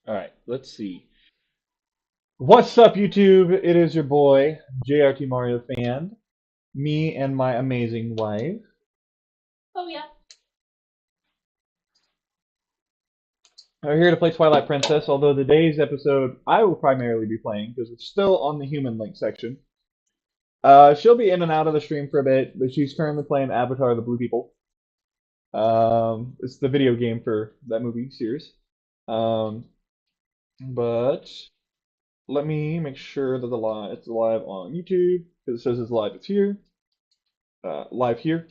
All right, let's see. What's up, YouTube? It is your boy, JRT Mario Fan. Me and my amazing wife Oh yeah. are here to play Twilight Princess, although today's episode I will primarily be playing because it's still on the human link section. She'll be in and out of the stream for a bit, but she's currently playing Avatar the Blue People. It's the video game for that movie series. Um, but let me make sure that it's live on YouTube because it says it's live. It's here. Live here.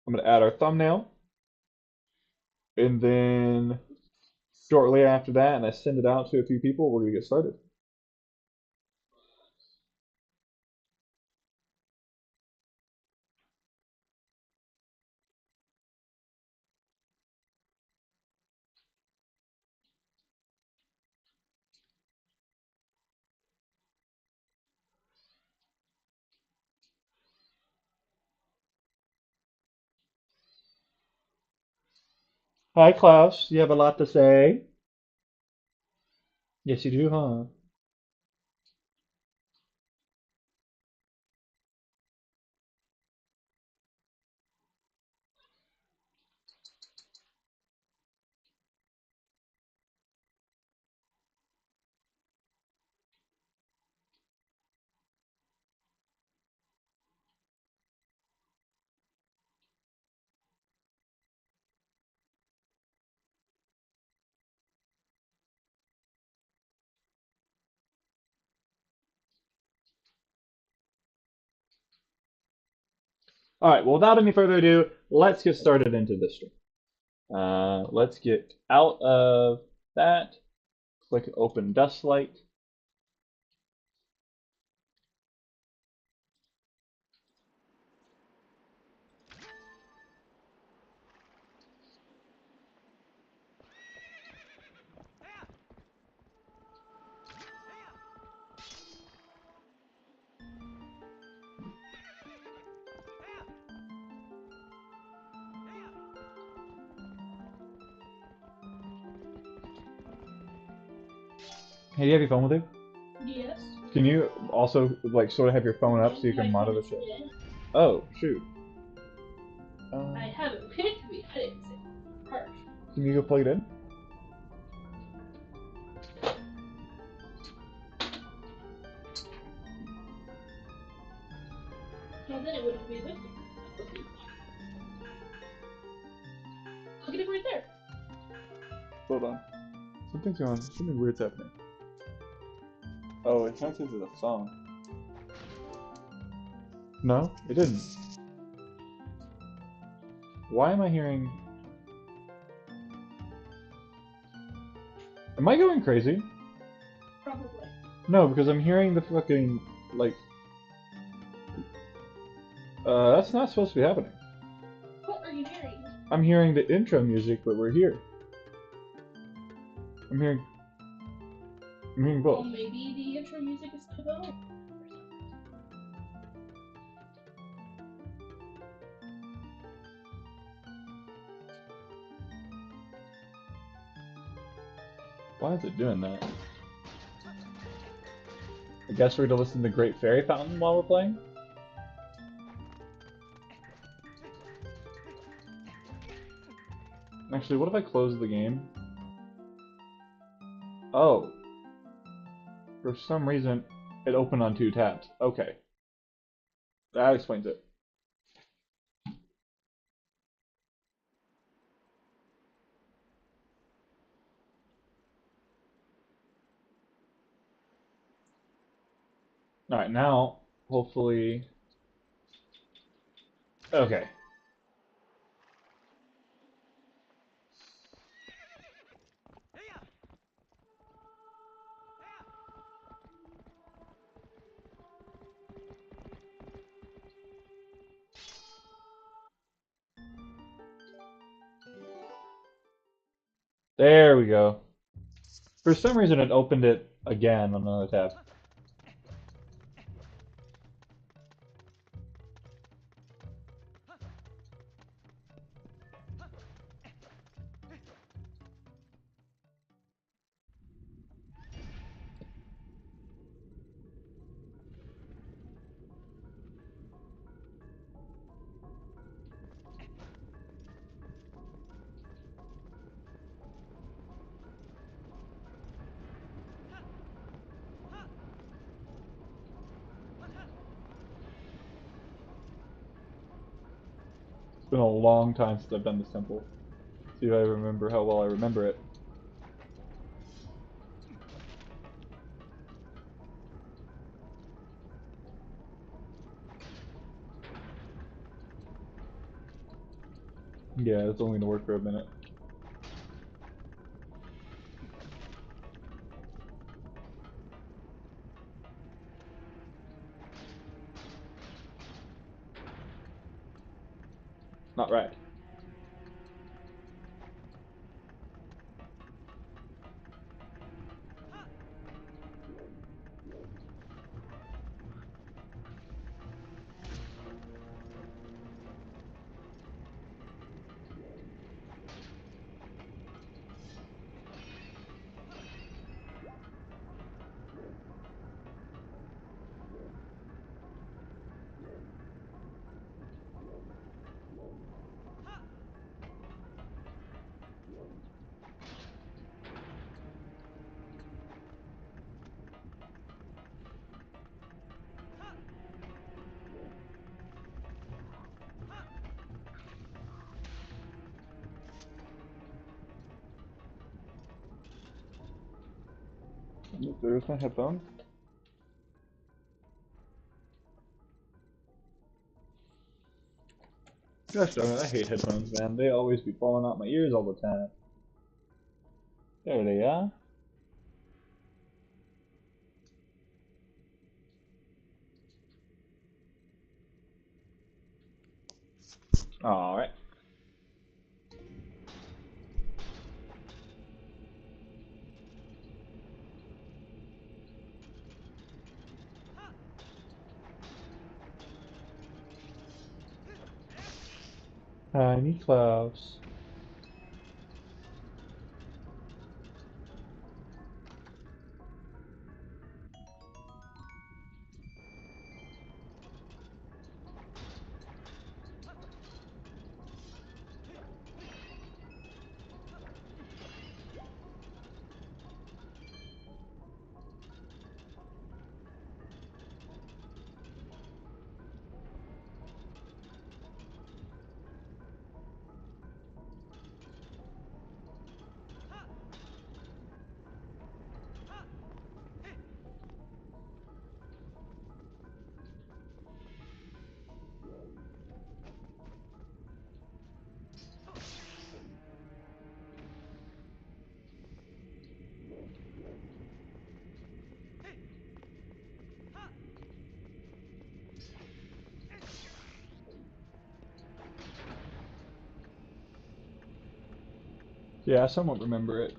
I'm going to add our thumbnail, and then shortly after that, and I send it out to a few people, we're going to get started. Hi, Klaus. You have a lot to say? Yes, you do, huh? All right. Well, without any further ado, let's get started into this stream. Let's get out of that. Click Open Dustlight. Hey, do you have your phone with you? Yes. Can you also like sort of have your phone up so you can monitor the shit? Oh, shoot. I have it with me. I didn't say first. Can you go plug it in? Well, then it wouldn't be with me. Look at it right there. Hold on. Something weird's happening. Oh, it connected to the phone. No, it didn't. Why am I hearing... Am I going crazy? Probably. No, because I'm hearing the fucking, like... that's not supposed to be happening. What are you hearing? I'm hearing the intro music, but we're here. I'm hearing Well, both. maybe the intro music is still going. Why is it doing that? I guess we're going to listen to Great Fairy Fountain while we're playing? Actually, what if I close the game? Oh. For some reason, it opened on 2 tabs. Okay. That explains it. Alright, now, hopefully... Okay. There we go. For some reason, it opened it again on another tab. been a long time since I've done this temple. See if I remember how well I remember it. Yeah, it's only gonna work for a minute. Not right. There's my headphones. Gosh darn it, I hate headphones, man. They always be falling out my ears all the time. There they are. Alright. Tiny clouds. Yeah, I somewhat remember it.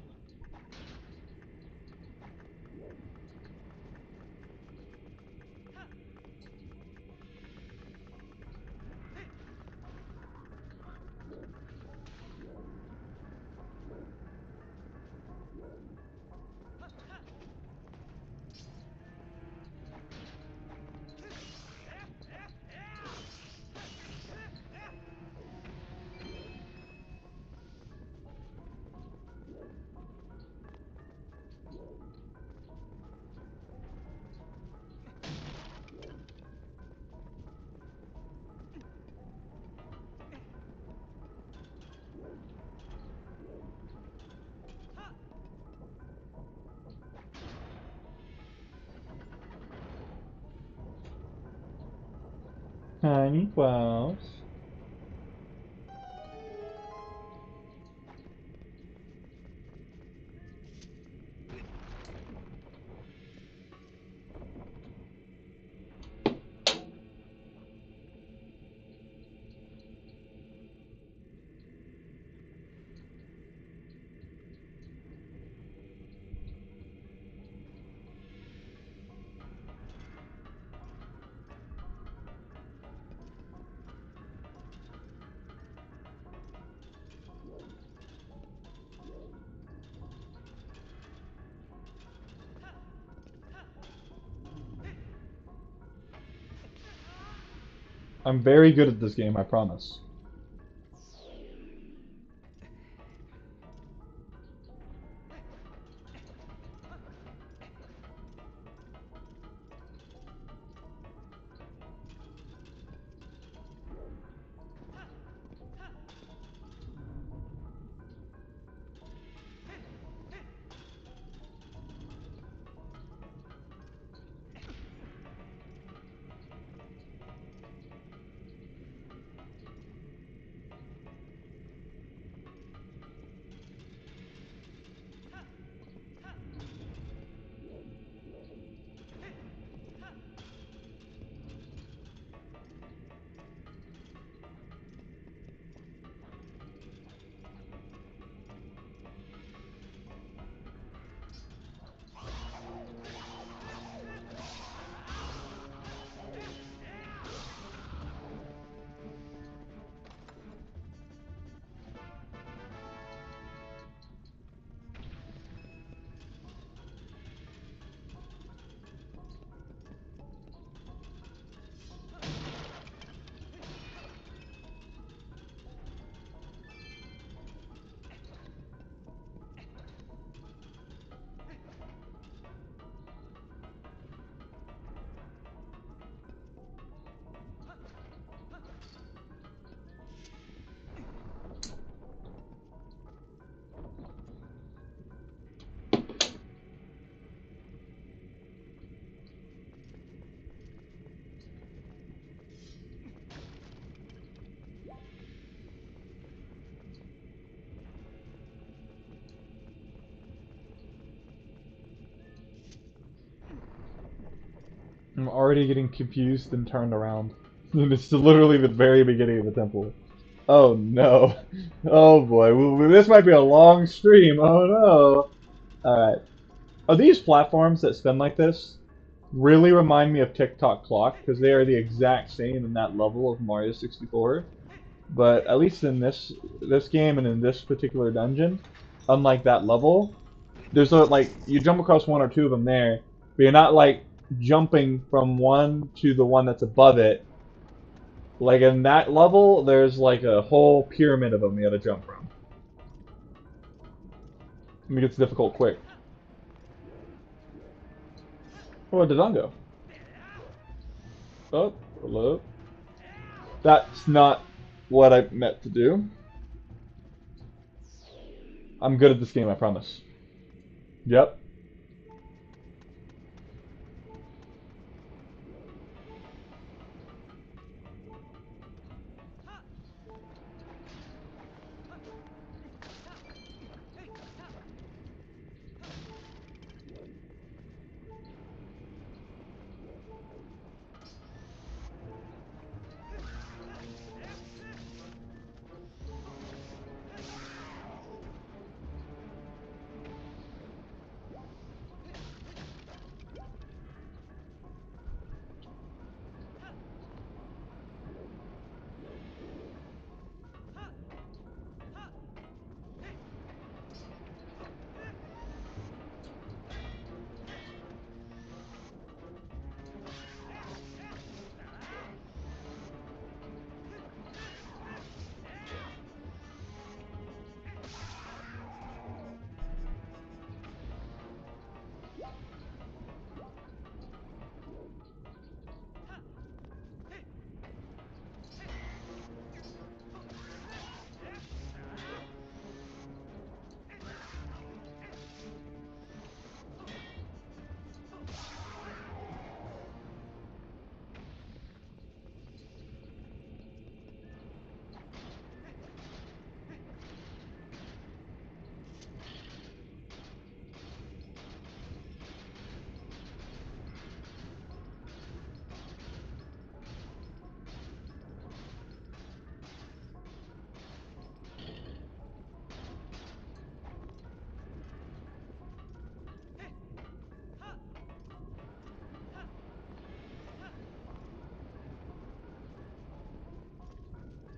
Tiny clouds. I'm very good at this game, I promise. I'm already getting confused and turned around. And it's literally the very beginning of the temple. Oh no. Oh boy. This might be a long stream. Oh no. Alright. Are these platforms that spin like this really remind me of TikTok Clock? Because they are the exact same in that level of Mario 64. But at least in this game and in this particular dungeon, unlike that level, there's a like you jump across one or two of them there, but you're not like jumping from one to the one that's above it. Like in that level, there's like a whole pyramid of them you gotta jump from. It gets difficult quick. Oh, where did I go? Oh, hello. That's not what I meant to do. I'm good at this game, I promise. Yep.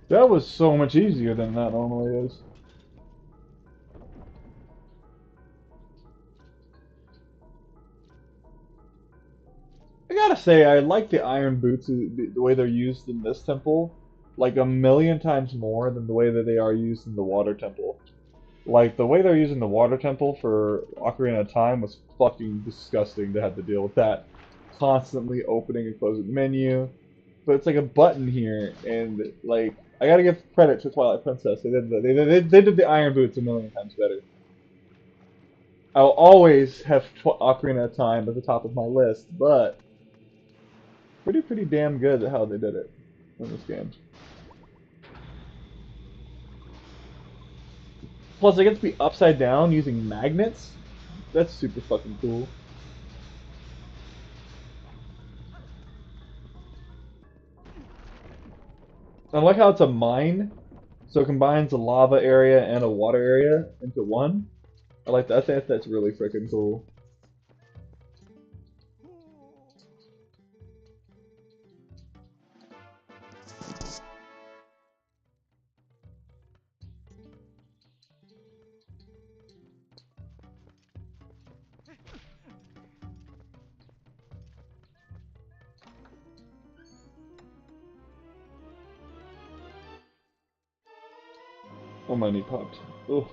That was so much easier than that normally is. I gotta say, I like the iron boots, the way they're used in this temple, like a million times more than the way that they are used in the water temple. Like, the way they're using the water temple for Ocarina of Time was fucking disgusting to have to deal with that. Constantly opening and closing the menu. But it's like a button here, and like, I gotta give credit to Twilight Princess. They did the iron boots a million times better. I'll always have Ocarina of Time at the top of my list, but pretty damn good at how they did it in this game. Plus, it gets to be upside down using magnets. That's super fucking cool. I like how it's a mine, so it combines a lava area and a water area into one. I like that. I think that's really freaking cool. Oh, my knee popped. Ugh.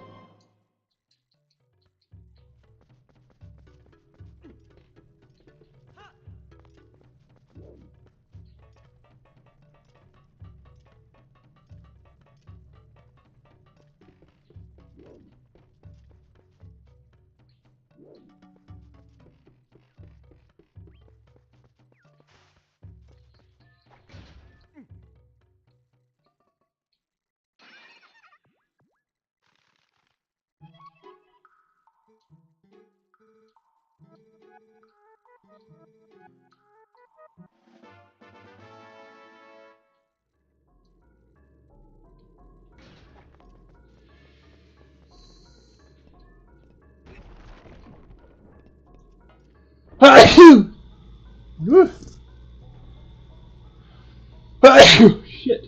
Shit.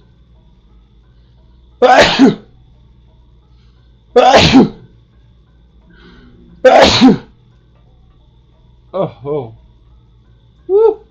Oh. Woo.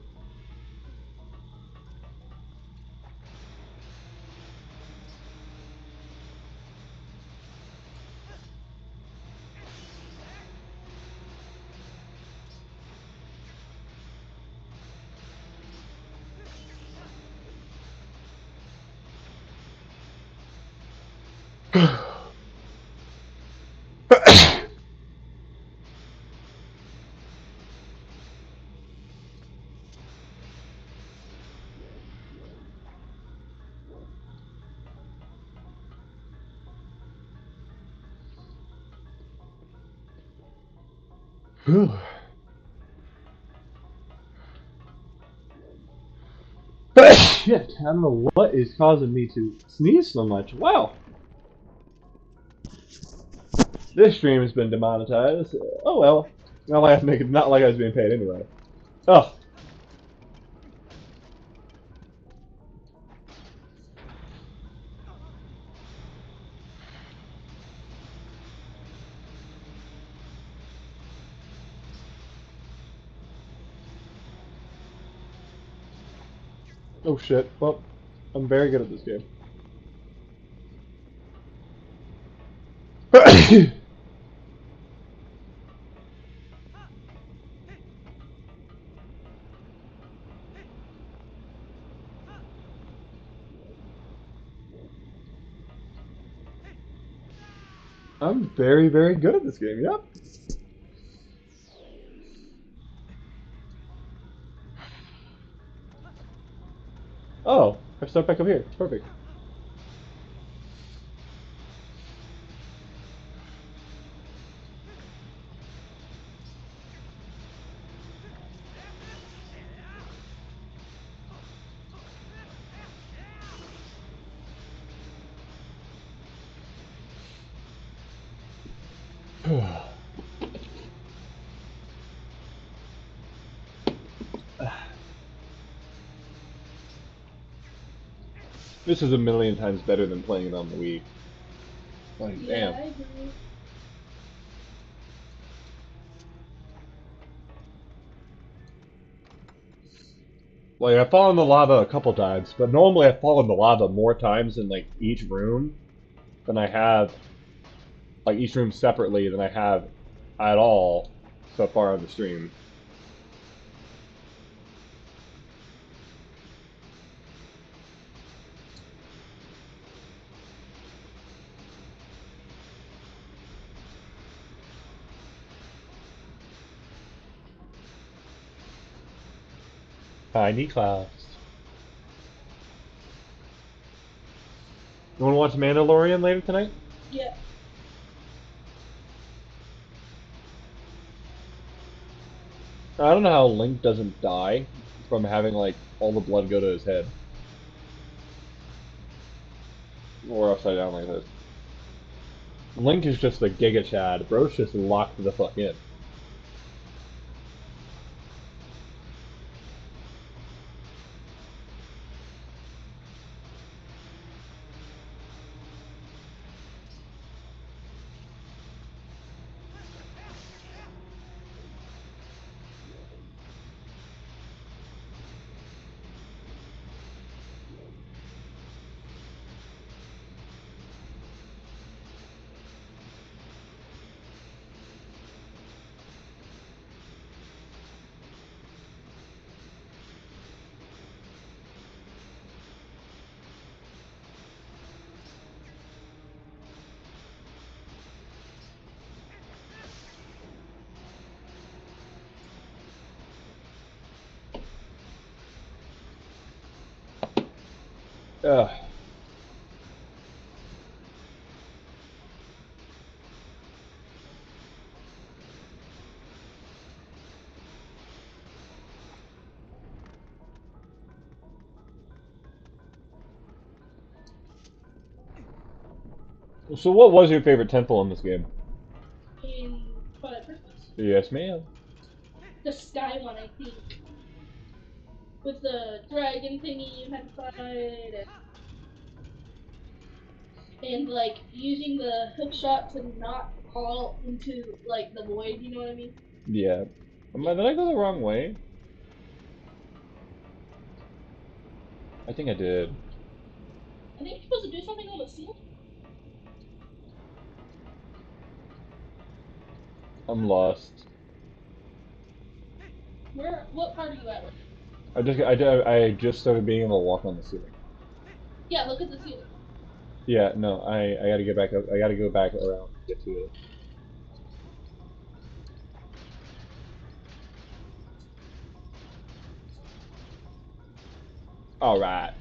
Shit, I don't know what is causing me to sneeze so much. Wow. This stream has been demonetized. Oh well. Not like I was being paid anyway. Oh. Oh shit. Well, I'm very good at this game. I'm very, very good at this game, yep. Oh, I start back up here. Perfect. This is a million times better than playing it on the Wii. Like, Yeah, damn. I agree. Like, I've fallen in the lava a couple times, but normally I fall in the lava more times in, like, each room than I have, like, each room separately than I have at all so far on the stream. Tiny clouds. You want to watch Mandalorian later tonight? Yeah. I don't know how Link doesn't die from having, like, all the blood go to his head. Or upside down like this. Link is just a Giga Chad. Bro's just locked the fuck in. Ugh. So what was your favorite temple in this game? In Twilight Princess. Yes, ma'am. the sky one, I think, with the dragon thingy you had to fight, and like using the hook shot to not fall into like the void. You know what I mean? Yeah. Yeah. Did I go the wrong way? I think I did. I think you're supposed to do something on the ceiling. I'm lost. Where? What part are you at? I just started being able to walk on the ceiling. Yeah, look at the ceiling. Yeah, no, I gotta get back up. I gotta go back around to get to it. All right.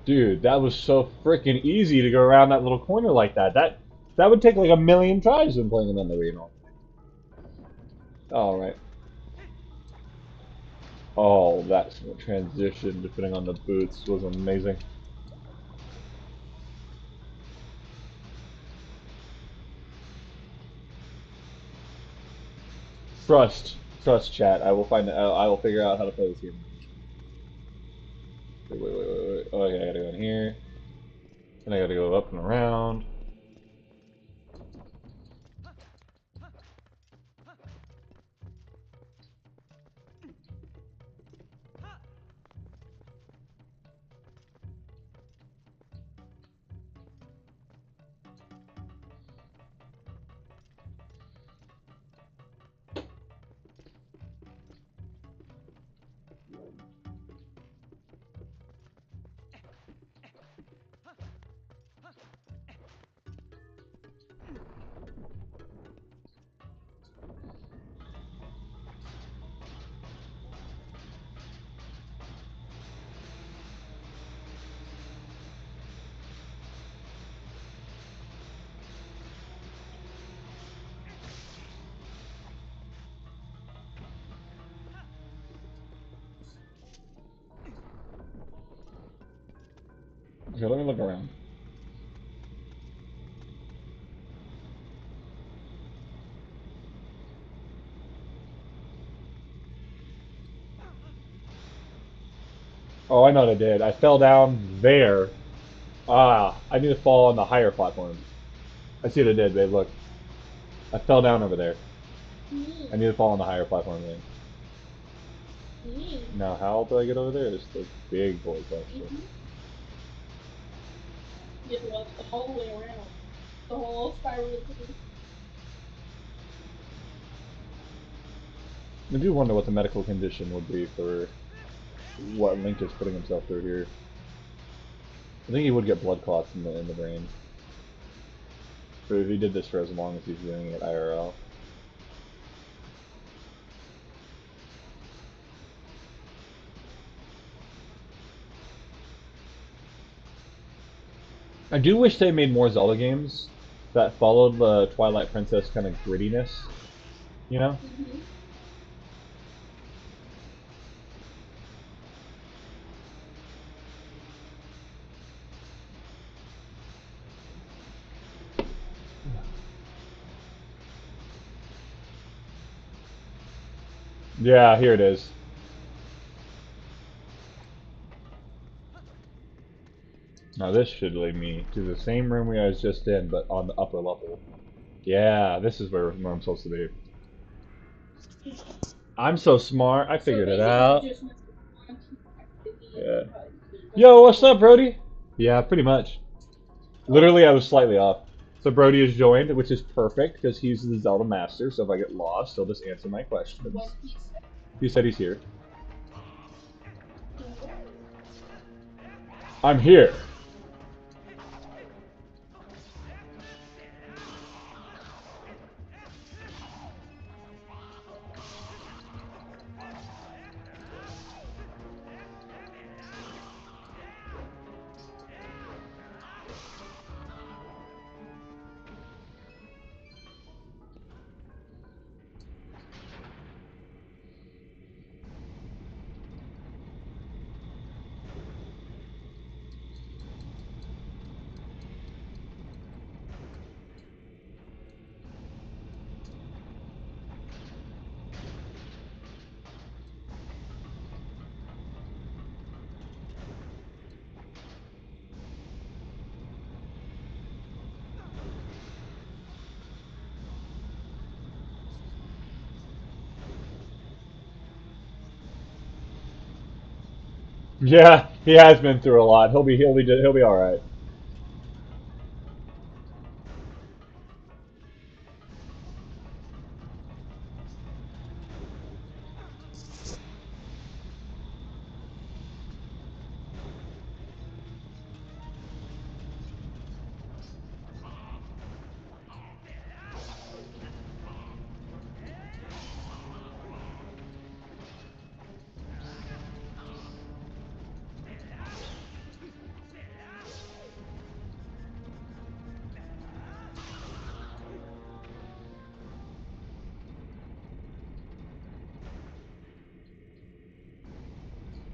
Dude, that was so freaking easy to go around that little corner like that. That would take like a million tries when playing it on the Wii normally. All right. Oh, that transition to putting on the boots was amazing. Trust, chat. I will find. I will figure out how to play this game. Wait. Oh, okay, I gotta go in here. Then I gotta go up and around. Okay, let me look around. Oh, I know what I did. I fell down there. Ah, I need to fall on the higher platform. I see what I did, babe. Look, I fell down over there. I Mm. need to fall on the higher platform thing. Mm. Now, how do I get over there? It's the big boy question. Mm-hmm. You have to walk all the way around the whole spiral thing. I do wonder what the medical condition would be for what Link is putting himself through here. I think he would get blood clots in the brain. But if he did this for as long as he's doing it IRL. I do wish they made more Zelda games that followed the Twilight Princess kind of grittiness, you know? Mm-hmm. Yeah, here it is. Now this should lead me to the same room we was just in, but on the upper level. Yeah, this is where I'm supposed to be. I'm so smart, I So figured it basically, you out. just move on to activity and Yeah. then probably Yo, what's up, Brody? Yeah, pretty much. Oh, Literally, I was slightly off. So Brody has joined, which is perfect because he's the Zelda master. So if I get lost, he'll just answer my questions. what he said. He said he's here. Where? I'm here. Yeah, he has been through a lot. He'll be all right.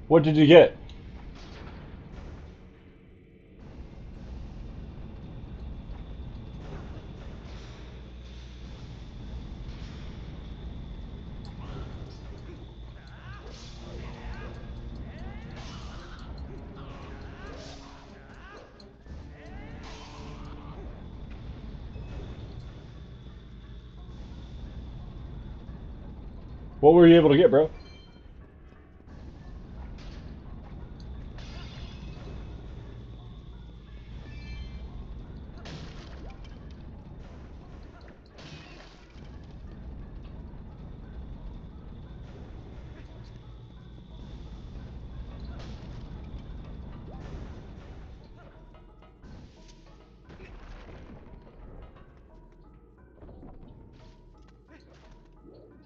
What did you get? What were you able to get, bro?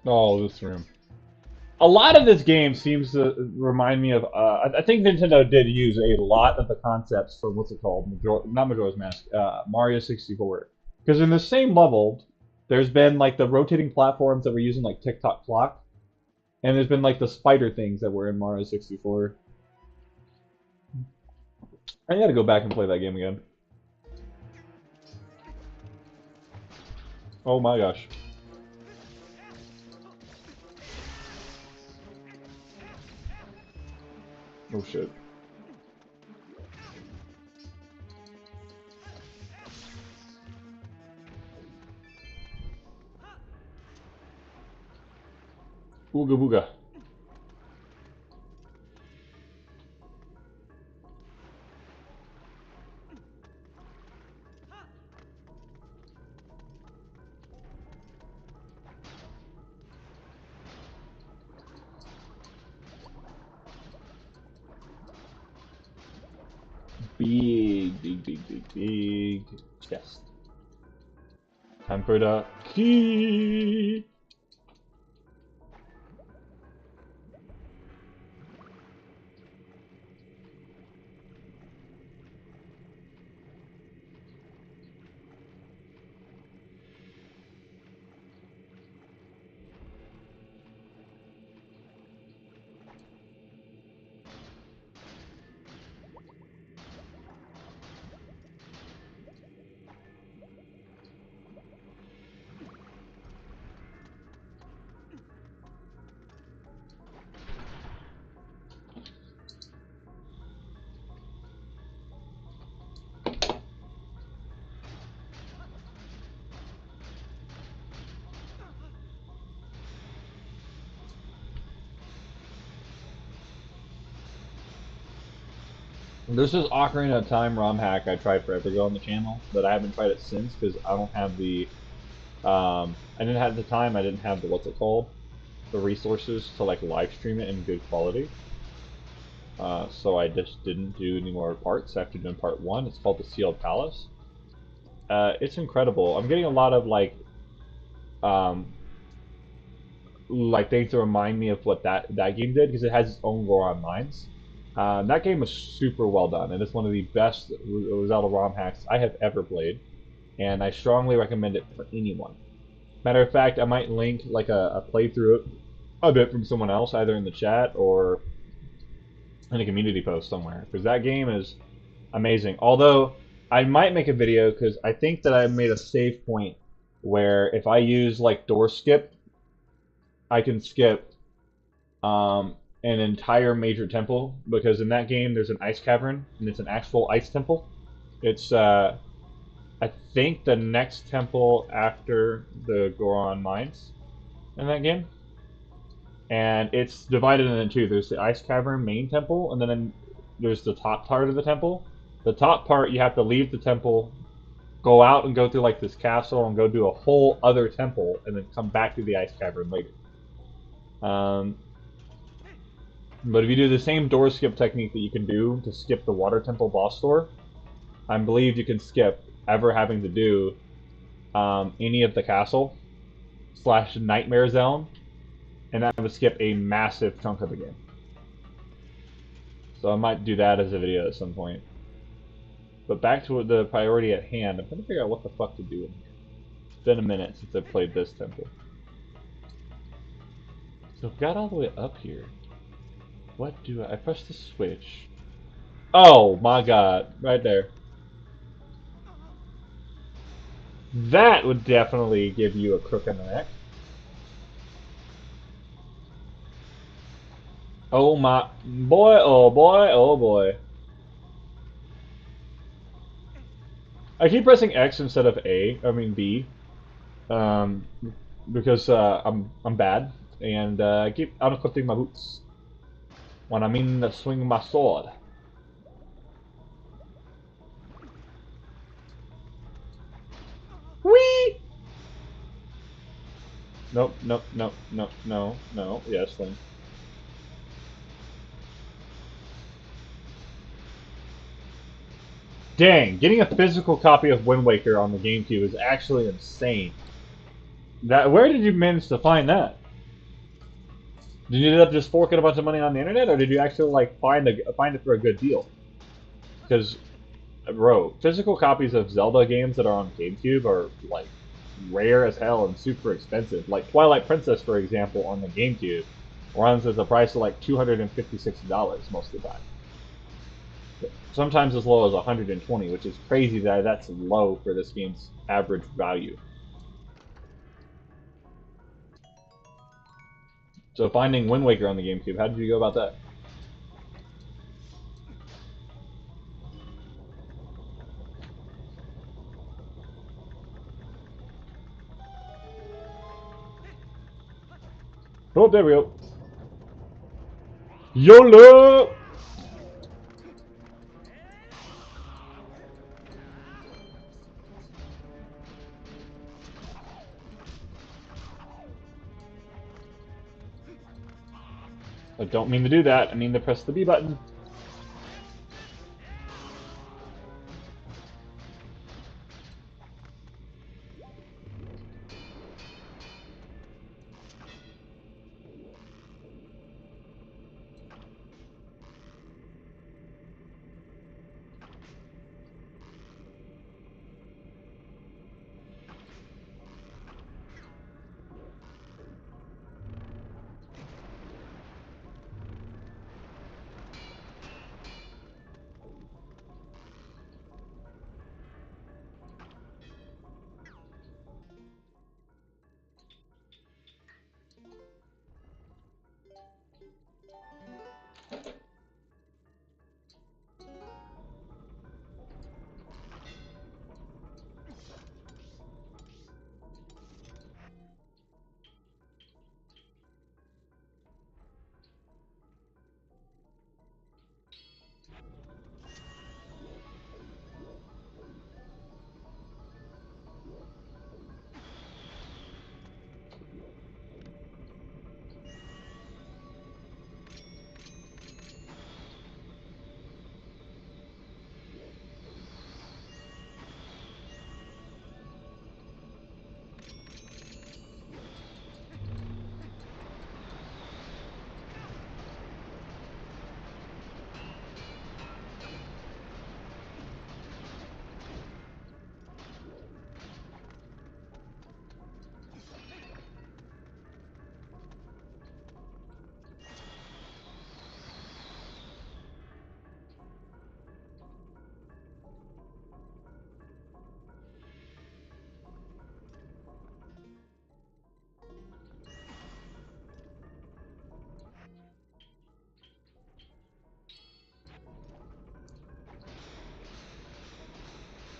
Oh, this room. A lot of this game seems to remind me of. I think Nintendo did use a lot of the concepts from what's it called? Not Majora's Mask, Mario 64. Because in the same level, there's been like the rotating platforms that were using like tick-tock clock, and there's been like the spider things that were in Mario 64. I gotta go back and play that game again. Oh my gosh. Oh shit. Ooga booga. Big chest. Time for the key. This is Ocarina of Time ROM hack I tried forever ago on the channel, but I haven't tried it since because I don't have the I didn't have the time. I didn't have the what's it called, the resources to like live stream it in good quality. So I just didn't do any more parts after doing part one. It's called the Sealed Palace. It's incredible. I'm getting a lot of um, like things to remind me of what that game did because it has its own Goron mines. That game was super well done, and it's one of the best Zelda ROM hacks I have ever played, and I strongly recommend it for anyone. Matter of fact, I might link like a playthrough a bit from someone else, either in the chat or in a community post somewhere, because that game is amazing. Although I might make a video because I think that I made a save point where if I use like door skip, I can skip an entire major temple because in that game there's an ice cavern and it's an actual ice temple. It's I think the next temple after the Goron mines in that game. and it's divided into two. There's the ice cavern main temple, and then there's the top part of the temple. The top part, you have to leave the temple, go out and go through like this castle, and go do a whole other temple, and then come back to the ice cavern later. Um, but if you do the same door skip technique that you can do to skip the water temple boss door, I believe you can skip ever having to do any of the castle slash nightmare zone, and that would skip a massive chunk of the game. So I might do that as a video at some point. But back to the priority at hand, I'm trying to figure out what the fuck to do in here. It's been a minute since I played this temple. So I've got all the way up here. What do I press the switch? Oh my god, right there. That would definitely give you a crook in the neck. Oh my boy, oh boy, oh boy. I keep pressing X instead of B, um, because I'm bad, and I keep unequipping my boots when I mean to swing my sword. Whee! Nope, nope, nope, nope, no, no, yes, then. Dang, getting a physical copy of Wind Waker on the GameCube is actually insane. Where did you manage to find that? Did you end up just forking a bunch of money on the internet, or did you actually like find it for a good deal? Because, bro, physical copies of Zelda games that are on GameCube are like rare as hell and super expensive. Like Twilight Princess, for example, on the GameCube runs at the price of like $256 most of the time. Sometimes as low as 120, which is crazy that that's low for this game's average value. So finding Wind Waker on the GameCube, how did you go about that? Oh, there we go. YOLO! I don't mean to do that. I mean to press the B button.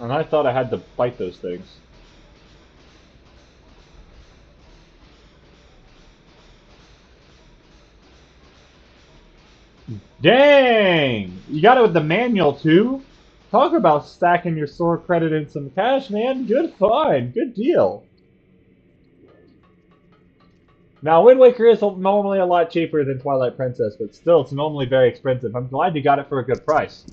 And I thought I had to fight those things. Dang! You got it with the manual too? Talk about stacking your store credit in some cash, man. Good find. Good deal. Now, Wind Waker is normally a lot cheaper than Twilight Princess, but still, it's normally very expensive. I'm glad you got it for a good price.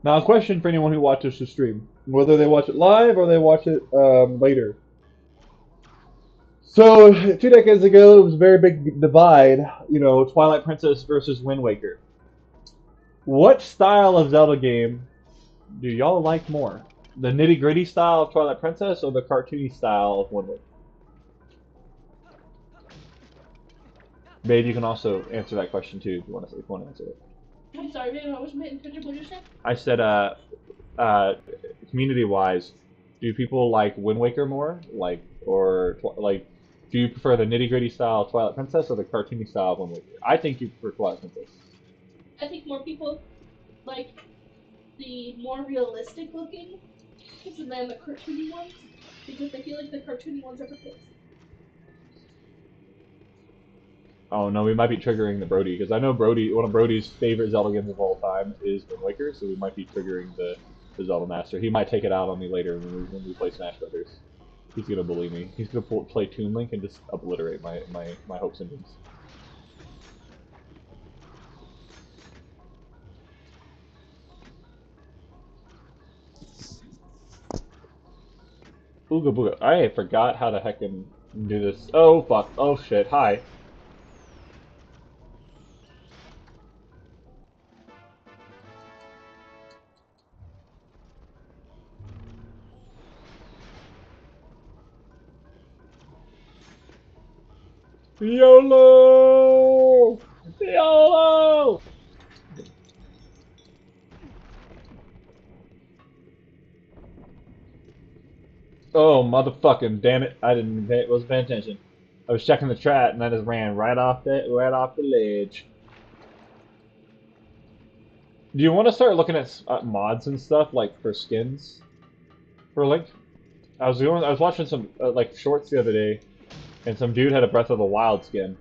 Now, a question for anyone who watches the stream, whether they watch it live or they watch it later. So, 2 decades ago, it was a very big divide, Twilight Princess versus Wind Waker. What style of Zelda game do y'all like more? The nitty gritty style of Twilight Princess or the cartoony style of Wind Waker? Babe, you can also answer that question too if you want to answer it. I'm sorry, babe, I wasn't paying attention. What did you say? I said, community-wise, do people like Wind Waker more, do you prefer the nitty-gritty style of Twilight Princess or the cartoony style of Wind Waker? I think you prefer Twilight Princess. I think more people like the more realistic looking than the cartoony ones because I feel like the cartoony ones are for kids. Oh no, we might be triggering the Brody because I know Brody. One of Brody's favorite Zelda games of all time is Wind Waker, so we might be triggering the Zelda Master. He might take it out on me later when we play Smash Brothers. He's gonna bully me. He's gonna play Toon Link and just obliterate my hopes and dreams. Ooga booga. I forgot how the heck can do this. Oh fuck. Oh shit. Hi. YOLO! YOLO! Oh motherfucking damn it! I wasn't paying attention. I was checking the chat and I just ran right off the ledge. Do you want to start looking at mods and stuff like for skins for Link? I was watching some like shorts the other day, and some dude had a Breath of the Wild skin.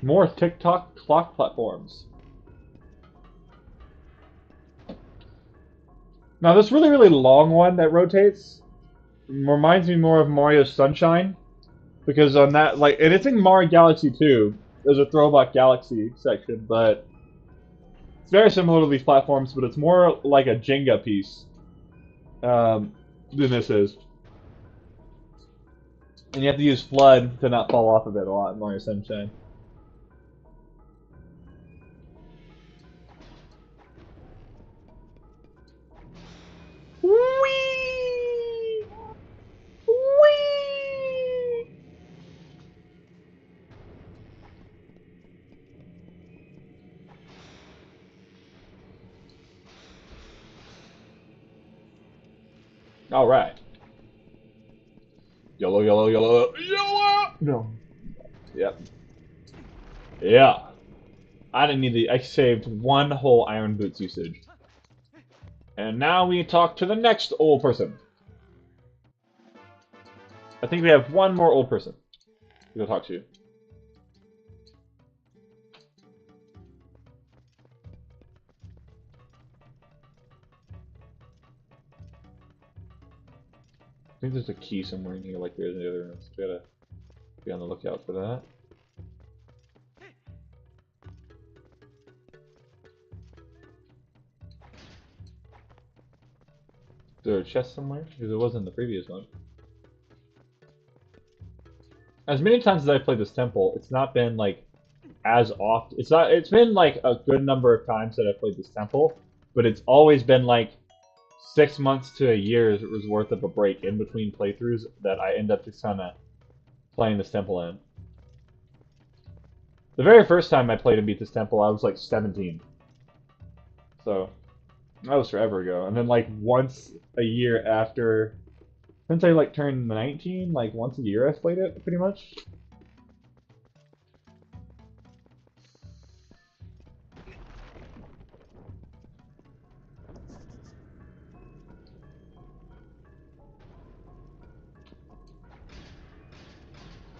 More TikTok clock platforms. Now this really really long one that rotates reminds me more of Mario Sunshine because on that and it's in Mario Galaxy 2. There's a throwback Galaxy section, but it's very similar to these platforms, but it's more like a Jenga piece than this is. And you have to use Flood to not fall off of it a lot in Mario Sunshine. Whee! Whee! All right. Yellow, yellow, yellow, yellow. No. Yep. Yeah. I didn't need the. I saved one whole Iron Boots usage. And now we talk to the next old person. I think we have one more old person to go talk to. I think there's a key somewhere in here, like there is in the other rooms. We gotta be on the lookout for that. Is there a chest somewhere? Because it was in the previous one. As many times as I've played this temple, it's not been like as often. It's been like a good number of times that I've played this temple, but it's always been like 6 months to a year's worth of a break in between playthroughs that I end up just kind of playing this temple in. The very first time I played and beat this temple, I was like 17. So that was forever ago. And then like once a year after, since I like turned 19, like once a year I've played it pretty much.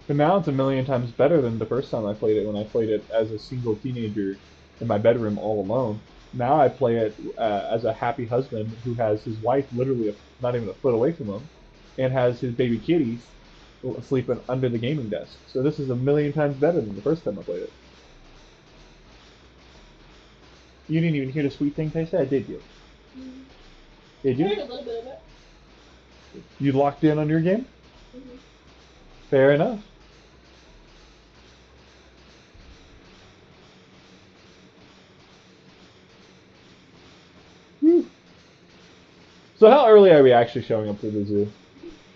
But now it's a million times better than the first time I played it when I played it as a single teenager in my bedroom all alone. Now I play it as a happy husband who has his wife literally not even a foot away from him and has his baby kitties sleeping under the gaming desk. So this is a million times better than the first time I played it. You didn't even hear the sweet things I said, did you? Did I you? heard a little bit of it. You locked in on your game? Mm-hmm. Fair enough. Whew. So how early are we actually showing up to the zoo?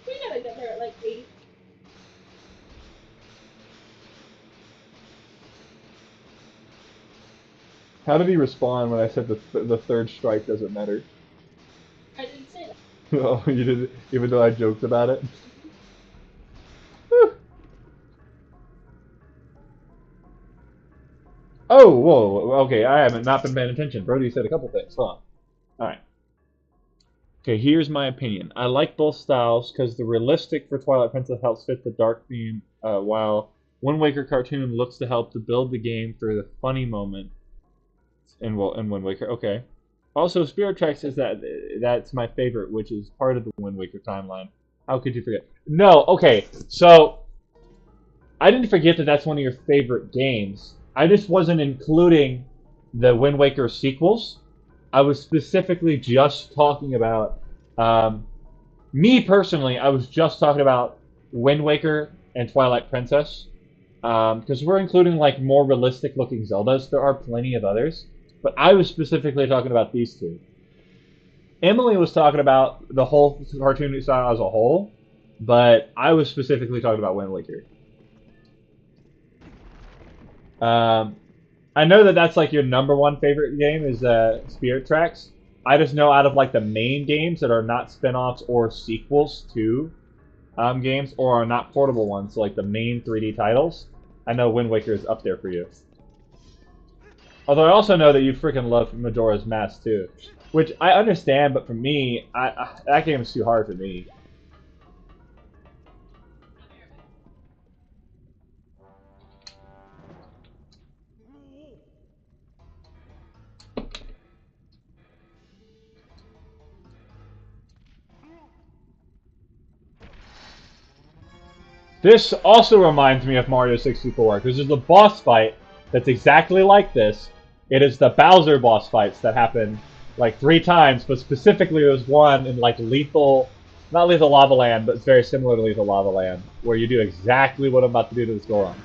We gotta get there at like 8. How did he respond when I said the third strike doesn't matter? I didn't say that. Oh, you did, even though I joked about it. Mm-hmm. Oh, whoa, okay, I haven't not been paying attention. Brody said a couple things. Hold on. All right. Okay, here's my opinion. I like both styles because the realistic for Twilight Princess helps fit the dark theme, while Wind Waker cartoon looks to help to build the game through the funny moment in Wind Waker. Okay. Also, Spirit Tracks says that's my favorite, which is part of the Wind Waker timeline. How could you forget? No, okay. So I didn't forget that that's one of your favorite games. I just wasn't including the Wind Waker sequels. I was specifically just talking about me personally. I was just talking about Wind Waker and Twilight Princess because we're including like more realistic looking Zeldas. There are plenty of others, but I was specifically talking about these two. Emily was talking about the whole cartoon style as a whole, but I was specifically talking about Wind Waker. Um, I know that that's like your number one favorite game is Spirit Tracks. I just know out of like the main games that are not spin-offs or sequels to games or are not portable ones, so like the main 3D titles, I know Wind Waker is up there for you. Although I also know that you freaking love Majora's Mask too, which I understand, but for me, that game is too hard for me. This also reminds me of Mario 64 because there's a boss fight that's exactly like this. It is the Bowser boss fights that happen like 3 times, but specifically there's one in like not Lethal Lava Land, but it's very similar to Lethal Lava Land, where you do exactly what I'm about to do to this Goron.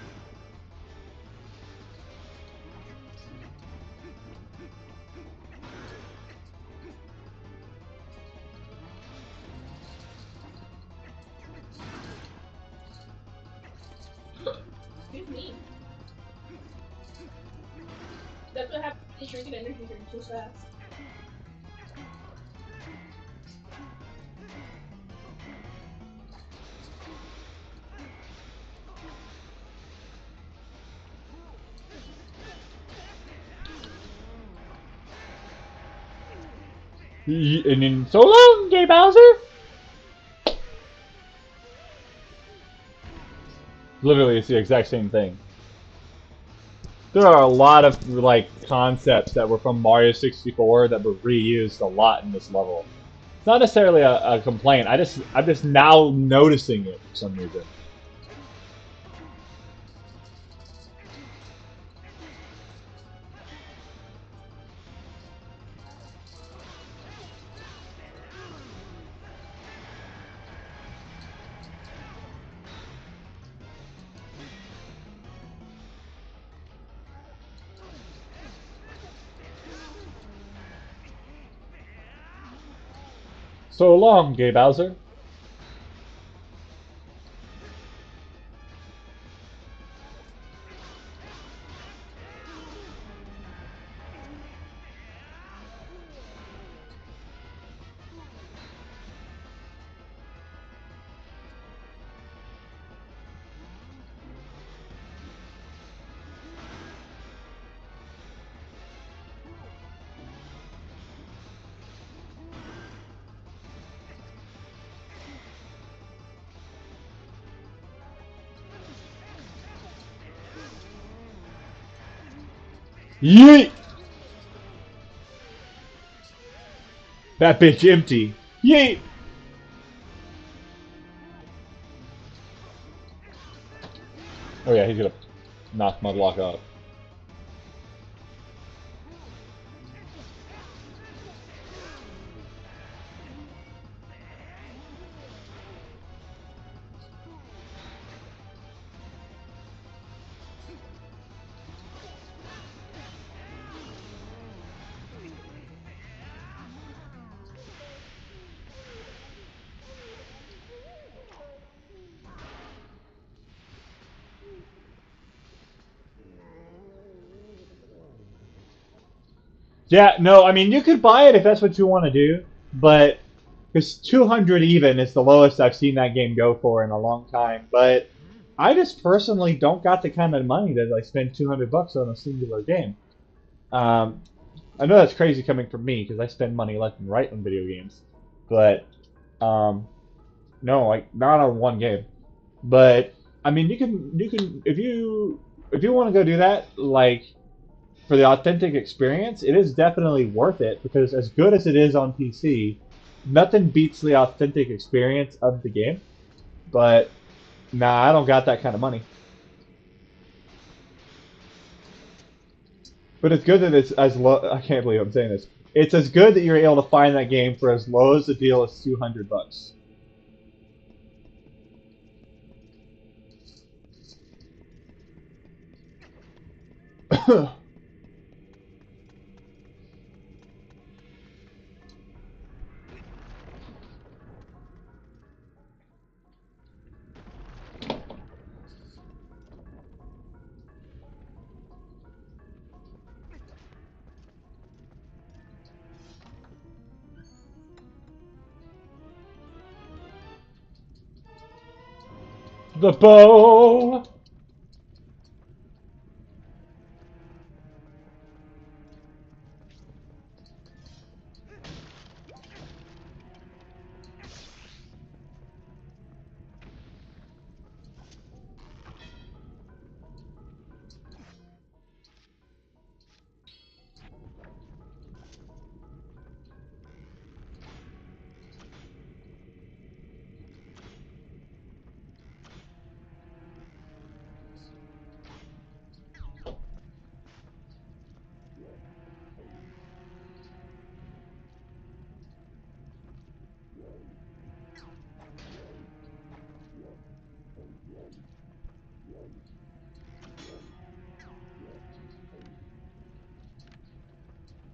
Excuse me. That's what happens when you drink an energy drink too fast. And in so long, Gay Bowser. Literally, it's the exact same thing. There are a lot of like concepts that were from Mario 64 that were reused a lot in this level. It's not necessarily a complaint. I'm just now noticing it for some reason. So long, Gay Bowser. Yeet! That bitch empty. Yeet! Oh yeah, he's gonna knock my block off. Yeah, no, I mean you could buy it if that's what you want to do, but because 200 even is the lowest I've seen that game go for in a long time. But I just personally don't got the kind of money that I spend 200 bucks on a singular game. Um, I know that's crazy coming from me because I spend money left and right on video games, but um, no, like not on one game. But I mean, you can if you want to go do that, like for the authentic experience, it is definitely worth it because as good as it is on PC, nothing beats the authentic experience of the game. But nah, I don't got that kind of money. But it's good that it's as low. I can't believe I'm saying this. It's as good that you're able to find that game for as low as the deal as 200 bucks. The bow.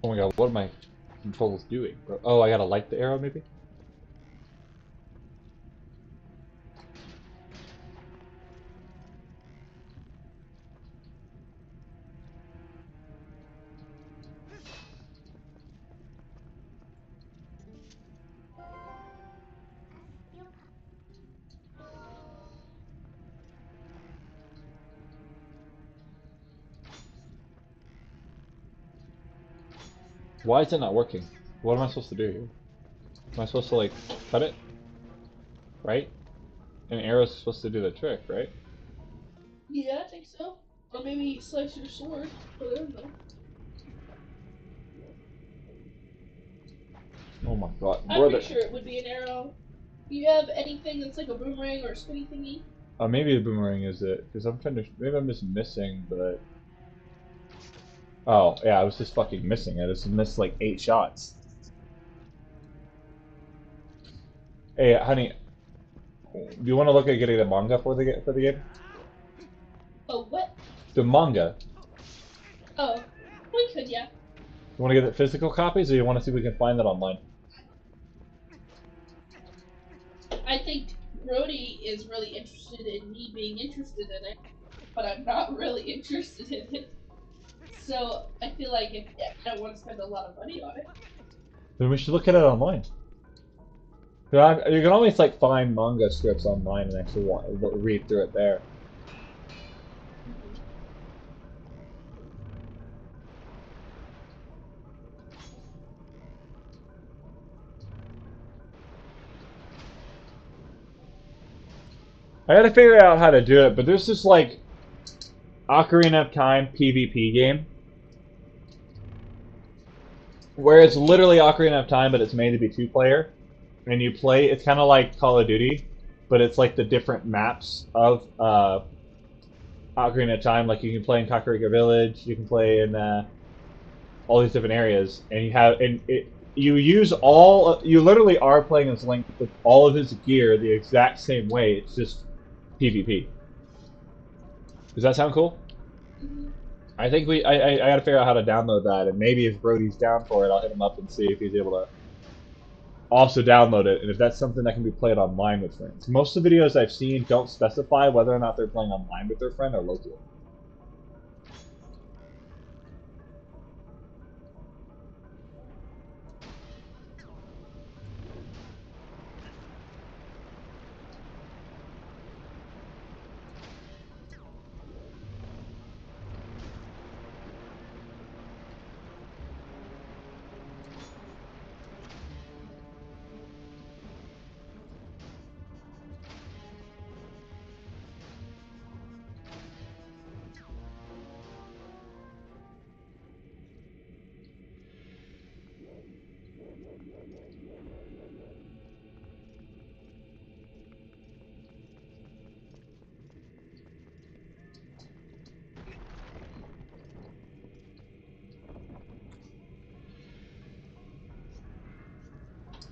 Oh my god, what are my controls doing, bro? Oh, I gotta light the arrow, maybe? Why is it not working? What am I supposed to do here? Am I supposed to, like, cut it? Right? An arrow's supposed to do the trick, right? Yeah, I think so. Or maybe slice your sword. But I don't know. Oh my god, I'm pretty brother. sure it would be an arrow. Do you have anything that's like a boomerang or a spinny thingy? Maybe the boomerang is it, because I'm trying to. Maybe I'm just missing, but. Oh, yeah, I was just fucking missing. I just missed like 8 shots. Hey, honey, do you want to look at getting the manga for the game? Oh, what? The manga. Oh, we could, yeah. You want to get the physical copies, or you want to see if we can find that online? I think Brody is really interested in me being interested in it, but I'm not really interested in it. So I feel like if I don't want to spend a lot of money on it. Then we should look at it online. You can always like find manga strips online and actually read through it there. I gotta figure out how to do it, but there's this like Ocarina of Time PvP game where it's literally Ocarina of Time, but it's made to be two-player, and you play. It's kind of like Call of Duty, but it's like the different maps of Ocarina of Time. Like you can play in Kakariko Village, you can play in all these different areas, and you use all. You literally are playing as Link with all of his gear the exact same way. It's just PvP. Does that sound cool? Mhm. I think I gotta figure out how to download that, and maybe if Brody's down for it, I'll hit him up and see if he's able to also download it, and if that's something that can be played online with friends. Most of the videos I've seen don't specify whether or not they're playing online with their friend or locally.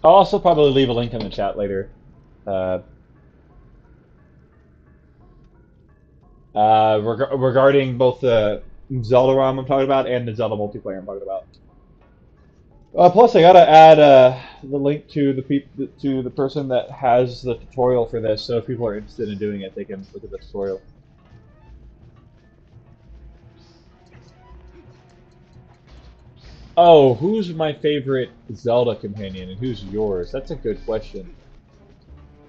I'll also probably leave a link in the chat later. Uh, regarding both the Zelda ROM I'm talking about and the Zelda multiplayer I'm talking about. Plus, I gotta add the link to to the person that has the tutorial for this, so if people are interested in doing it, they can look at the tutorial. Oh, who's my favorite Zelda companion and who's yours? That's a good question.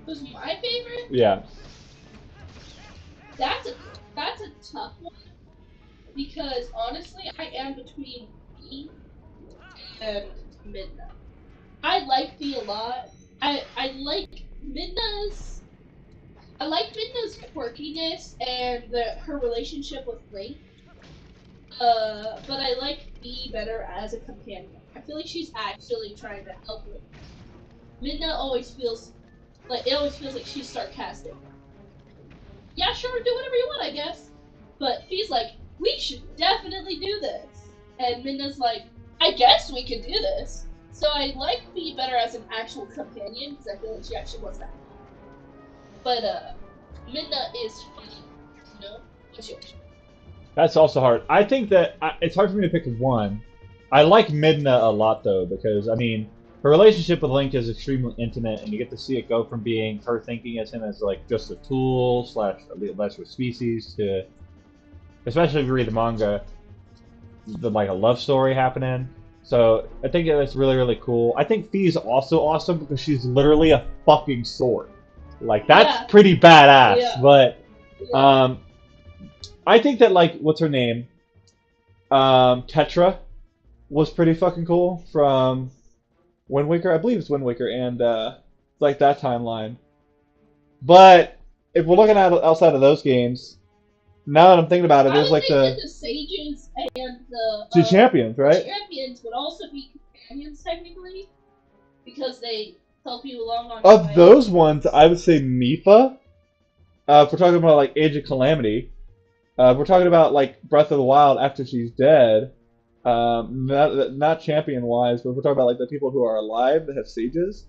Who's my favorite? Yeah. That's a that's a tough one because honestly, I am between V and Midna. I like V a lot. I like Midna's. I like Midna's quirkiness and her relationship with Link. But I like V better as a companion. I feel like she's actually trying to help Link. Midna always feels like it always feels like she's sarcastic. Yeah, sure, do whatever you want, I guess. But V's like, we should definitely do this. And Midna's like, I guess we can do this. So I like V better as an actual companion because I feel like she actually wants that. But Midna is funny, you know. What's yours? That's also hard. I think that it's hard for me to pick one. I like Midna a lot though because I mean her relationship with Link is extremely intimate, and you get to see it go from being her thinking as him as like just a tool slash a lesser species to, especially if you read the manga, like a love story happening. So I think that's really cool. I think Fee's also awesome because she's literally a fucking sword. Like that's Yeah, pretty badass. yeah, But yeah. um, I think that like what's her name? Tetra was pretty fucking cool from Wind Waker. I believe it's Wind Waker, and like that timeline. But if we're looking at outside of those games, now that I'm thinking about it, I there's would like think that the sages and the champions, the right? champions would also be companions technically because they help you along on Of those quests. ones, I would say Mifa. If we're talking about like Age of Calamity, if we're talking about like Breath of the Wild after she's dead. Not champion wise, but if we're talking about like the people who are alive that have sages.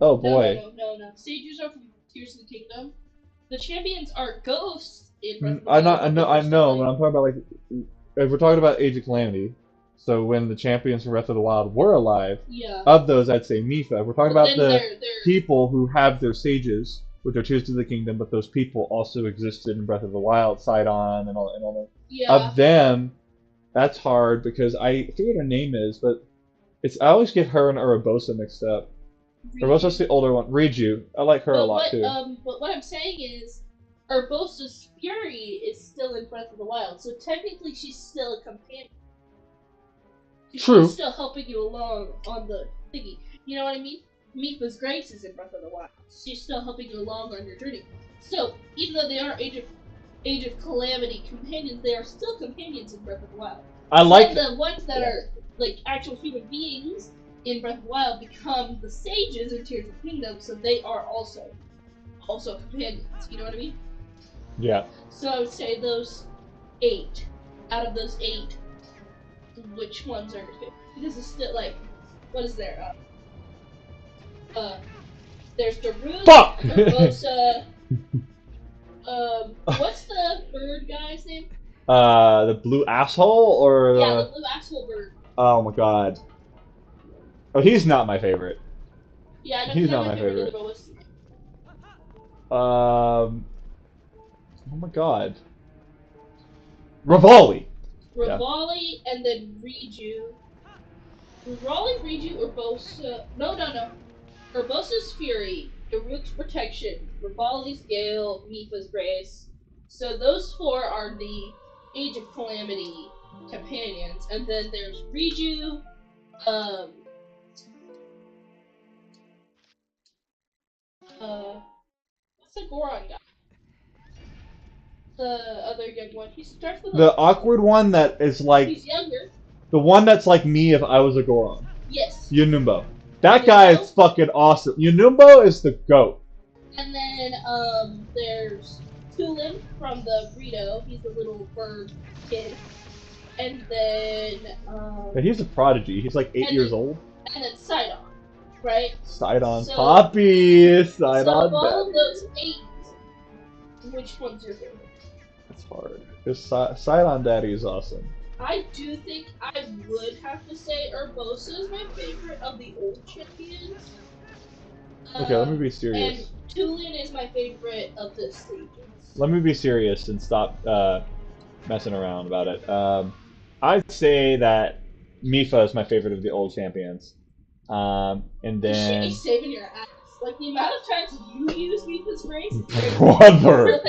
Oh No, no, boy. no, no, no. Sages are from Tears of the Kingdom. The champions are ghosts in Breath Mm, of the Wild, but I they're still know, but like I'm talking about like if we're talking about Age of Calamity. So when the champions from Breath of the Wild were alive, yeah. of those I'd say Mipha. If we're talking But about then the they're people who have their sages, which are Tears of the Kingdom, but those people also existed in Breath of the Wild, Sidon and all that. yeah. Of them, that's hard because I forget what her name is, but it's I always get her and Urabosa mixed up. Urabosa's Riju. the older one. Riju. I like her a lot too. But what I'm saying is Urbosa's Fury is still in Breath of the Wild, so technically she's still a companion. She's True. still helping you along on the thingy. You know what I mean? Mipha's Grace is in Breath of the Wild. She's still helping you along on your journey. So even though they are Age of Calamity companions, they are still companions in Breath of the Wild. I So then like the ones that yeah. are like actual human beings in Breath of the Wild become the sages in Tears of the Kingdom, so they are also companions. You know what I mean? Yeah. So I would say those 8. Out of those 8, which ones are your favorite? Because it's still like, what is there? There's Daruk, Fuck! Urbosa. What's the bird guy's name? The blue asshole or Yeah, the the... blue asshole bird. Oh my god. Oh, he's not my favorite. Yeah, I know he's He's not not my my favorite either, favorite. but what's his name? Oh my god. Rivali! Yeah. Rivali, and then Riju. Rivali, Riju, Urbosa. No. Urbosa's Fury, Daruk's Protection, Rivali's Gale, Mipha's Grace. So those 4 are the Age of Calamity companions, and then there's Riju, um, what's the Goron guy? The other young one. He starts with The a. awkward one that is like... He's younger. The one that's like me if I was a Goron. Yes. Yunumbo. That guy is Yunumbo. fucking awesome. Yunumbo is the GOAT. And then there's Tulin from the Burrito. He's a little bird kid. And then But he's a prodigy. He's like 8 years old. And then Sidon, right? Sidon So, Poppy! Sidon so of all of Daddy. those 8, which one's your favorite? That's hard. Because Sidon Daddy is awesome. I do think I would have to say Urbosa is my favorite of the old champions. Okay, let me be serious. And Tulin is my favorite of the stages. Let me be serious and stop messing around about it. I'd say that Mipha is my favorite of the old champions. And then... She's saving your ass. Like, the amount of times you use Mipha's Grace is crazy. Brother!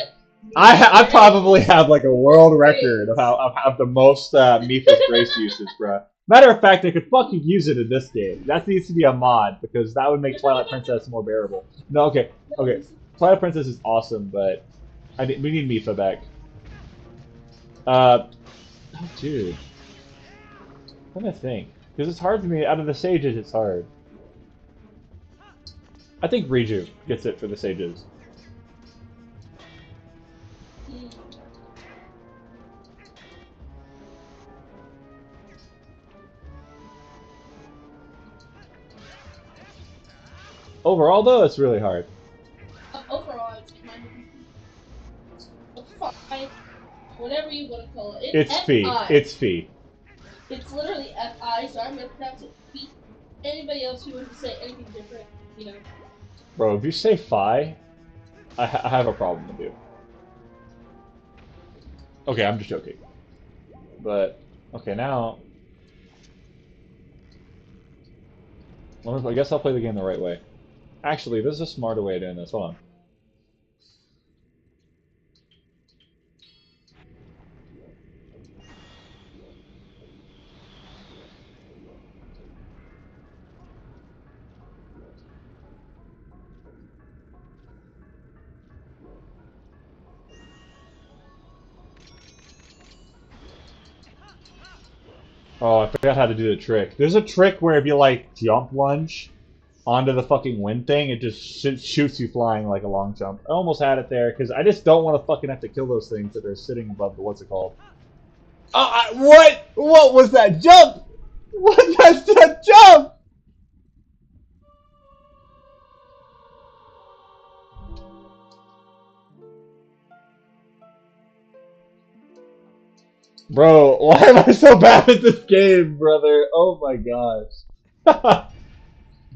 I probably have like a world record of the most Mipha's Grace usage, bro. Matter of fact, I could fucking use it in this game. That needs to be a mod because that would make Twilight Princess more bearable. No, okay. Twilight Princess is awesome, but we need Mipha back. Oh, dude. What do I think? Because it's hard for me. Out of the sages, it's hard. I think Riju gets it for the sages. Overall, though, it's really hard. Overall, it's kind of fine. Whatever you want to call it. It's Fee. It's Fee. It's literally F-I, so I'm going to pronounce it Fee. Anybody else who wants to say anything different, you know. Bro, if you say Fi, I have a problem with you. Okay, I'm just joking. But, okay, now... Well, I guess I'll play the game the right way. Actually, there's a smarter way of doing this. Hold on. Oh, I forgot how to do the trick. There's a trick where if you, like, jump lunge onto the fucking wind thing, it just shoots you flying like a long jump. I almost had it there, because I just don't want to fucking have to kill those things that are sitting above the, what's it called? Oh, what? What was that jump? What was that jump? Bro, why am I so bad at this game, brother? Oh my gosh.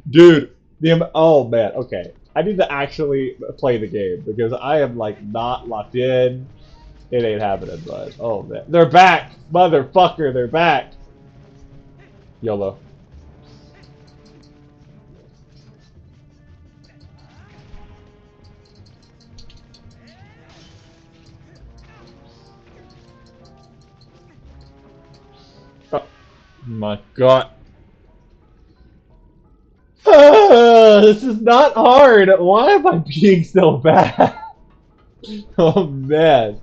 Dude, oh man, okay. I need to actually play the game because I am like not locked in. It ain't happening, bud. Oh man. They're back! Motherfucker, they're back! YOLO. Oh my god. This is not hard. Why am I being so bad? Oh man.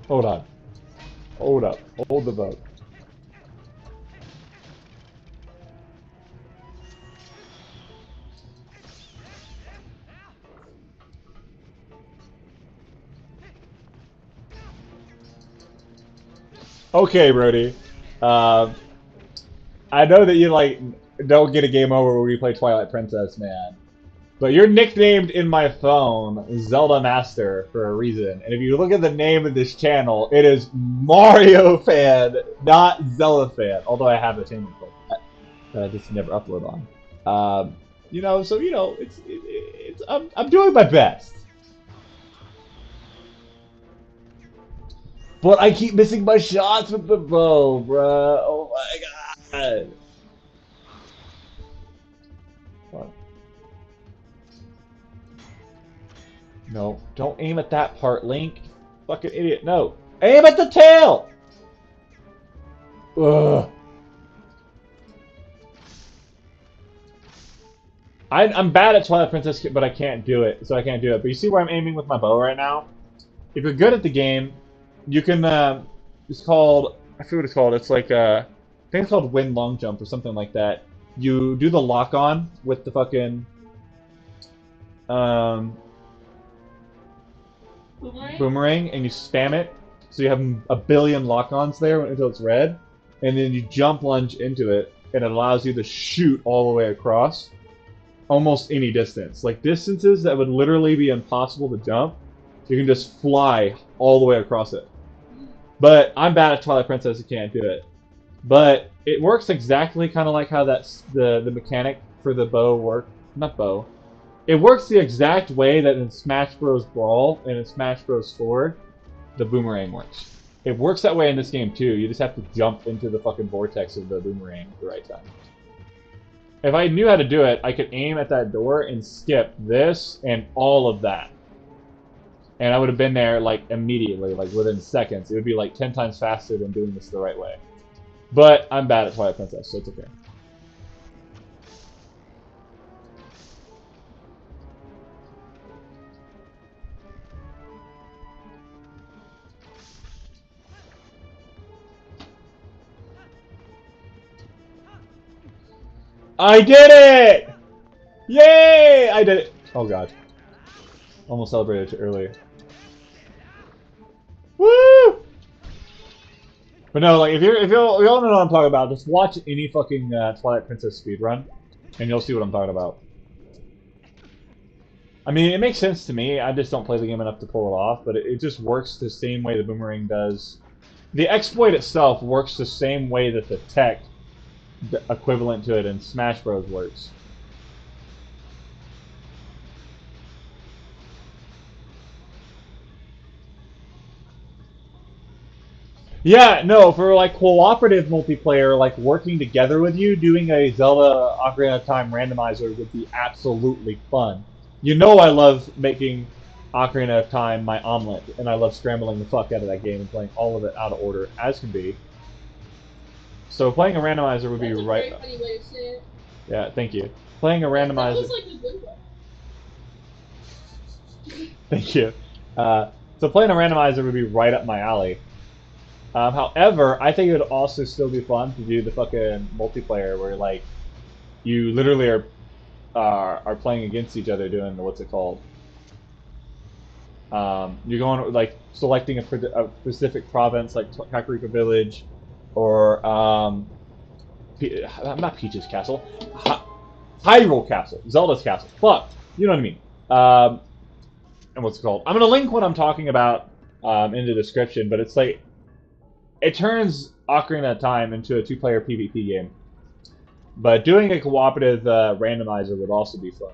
Hold on. Hold up. Hold the boat. Okay, Brody. Um, I know that you like don't get a game over when you play Twilight Princess, man. But you're nicknamed in my phone Zelda Master for a reason. And if you look at the name of this channel, it is Mario Fan, not Zelda Fan. Although I have a channel for that I just never upload on. You know, so you know, I'm doing my best. But I keep missing my shots with the bow, bruh. Oh my god. What? No, don't aim at that part, Link. Fucking idiot. No. Aim at the tail! Ugh. I'm bad at Twilight Princess, but I can't do it, so I can't do it. But you see where I'm aiming with my bow right now? If you're good at the game, you can, it's called, I forget what it's called. It's like, I think it's called Wind Long Jump or something like that. You do the lock on with the fucking, um, boomerang, and you spam it. So you have a billion lock-ons there until it's red, and then you jump lunge into it, and it allows you to shoot all the way across, almost any distance. Like distances that would literally be impossible to jump, you can just fly all the way across it. But I'm bad at Twilight Princess, I can't do it. But it works exactly kind of like how that's the mechanic for the bow work. Not bow. It works the exact way that in Smash Bros. Brawl and in Smash Bros. 4, the boomerang works. It works that way in this game too. You just have to jump into the fucking vortex of the boomerang at the right time. If I knew how to do it, I could aim at that door and skip this and all of that. And I would have been there like immediately, like within seconds. It would be like 10 times faster than doing this the right way. But I'm bad at Twilight Princess, so it's okay. I did it! Yay! I did it! Oh god. Almost celebrated it earlier. Woo! But no, like if you all know what I'm talking about, just watch any fucking Twilight Princess speedrun, and you'll see what I'm talking about. I mean, it makes sense to me. I just don't play the game enough to pull it off, but it just works the same way the boomerang does. The exploit itself works the same way that the tech equivalent to it in Smash Bros. Works. Yeah, no, for like cooperative multiplayer, like working together with you, doing a Zelda Ocarina of Time randomizer would be absolutely fun. You know I love making Ocarina of Time my omelet, and I love scrambling the fuck out of that game and playing all of it out of order, as can be. So playing a randomizer would be That's a right. very funny way to say it. Yeah, thank you. Playing a That randomizer. was like a good one. Thank you. So playing a randomizer would be right up my alley. However, I think it would also still be fun to do the fucking multiplayer where like you literally are playing against each other doing the, what's it called? You're going like selecting a specific province like Kakariko Village, or not Peach's Castle, Hyrule Castle, Zelda's Castle. Fuck, you know what I mean. And what's it called? I'm gonna link what I'm talking about in the description, but it's like it turns Ocarina of Time into a two-player PvP game. But doing a cooperative randomizer would also be fun.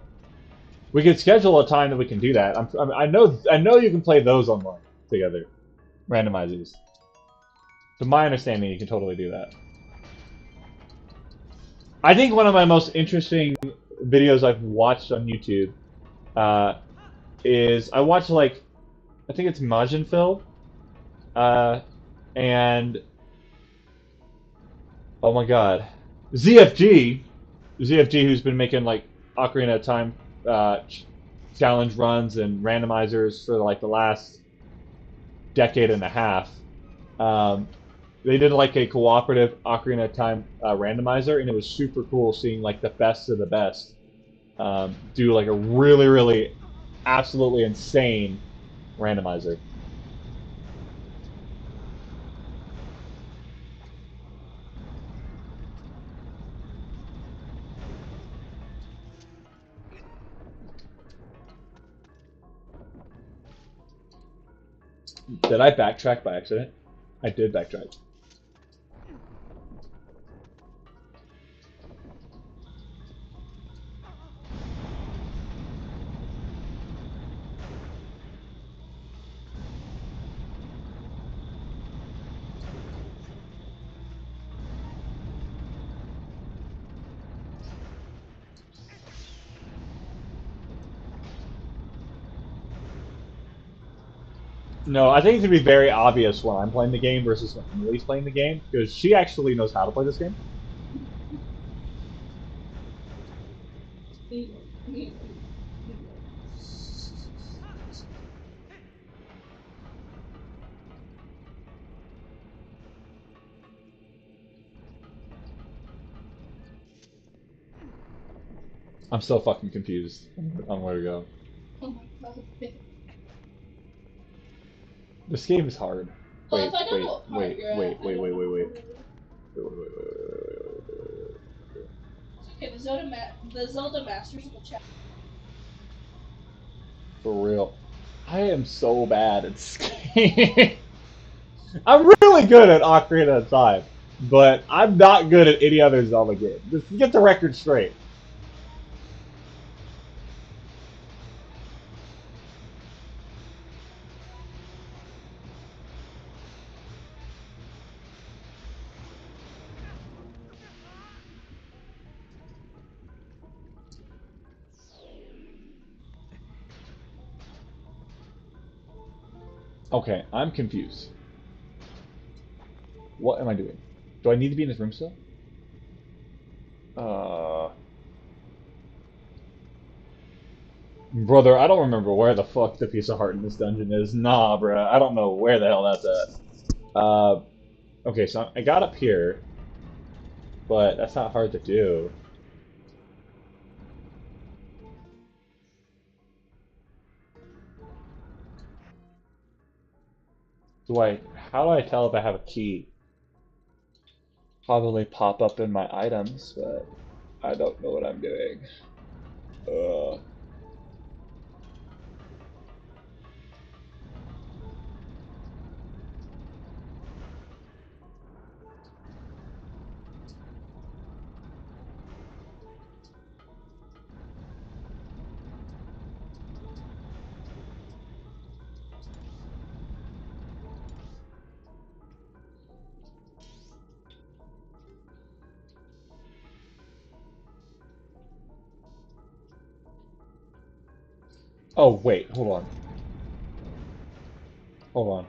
We could schedule a time that we can do that. I know you can play those online together, randomizers. To my understanding, you can totally do that. I think one of my most interesting videos I've watched on YouTube is I watch like I think it's Majinfil, and oh my god, ZFG, who's been making like Ocarina of Time challenge runs and randomizers for like the last decade and a half. They did like a cooperative Ocarina of Time randomizer, and it was super cool seeing like the best of the best do like a really, really, absolutely insane randomizer. Did I backtrack by accident? I did backtrack. No, I think it should be very obvious when I'm playing the game versus when Emily's playing the game, because she actually knows how to play this game. I'm so fucking confused on where to go. Oh my god. This game is hard. Well, Wait, if I don't know wait, what part wait, you're at, wait, I wait, don't wait, know wait, wait. what it is. Wait, wait, wait, wait, wait. It's okay, the Zelda Masters in the chat. For real. I am so bad at this game. I'm really good at Ocarina of Time, but I'm not good at any other Zelda game. Just get the record straight. Okay, I'm confused. What am I doing? Do I need to be in this room still? Uh, Brother, I don't remember where the fuck the piece of heart in this dungeon is. Nah, bruh, I don't know where the hell that's at. Okay, so I got up here, but that's not hard to do. Do I, how do I tell if I have a key? Probably pop up in my items, but I don't know what I'm doing. Uh, oh, wait, hold on. Hold on.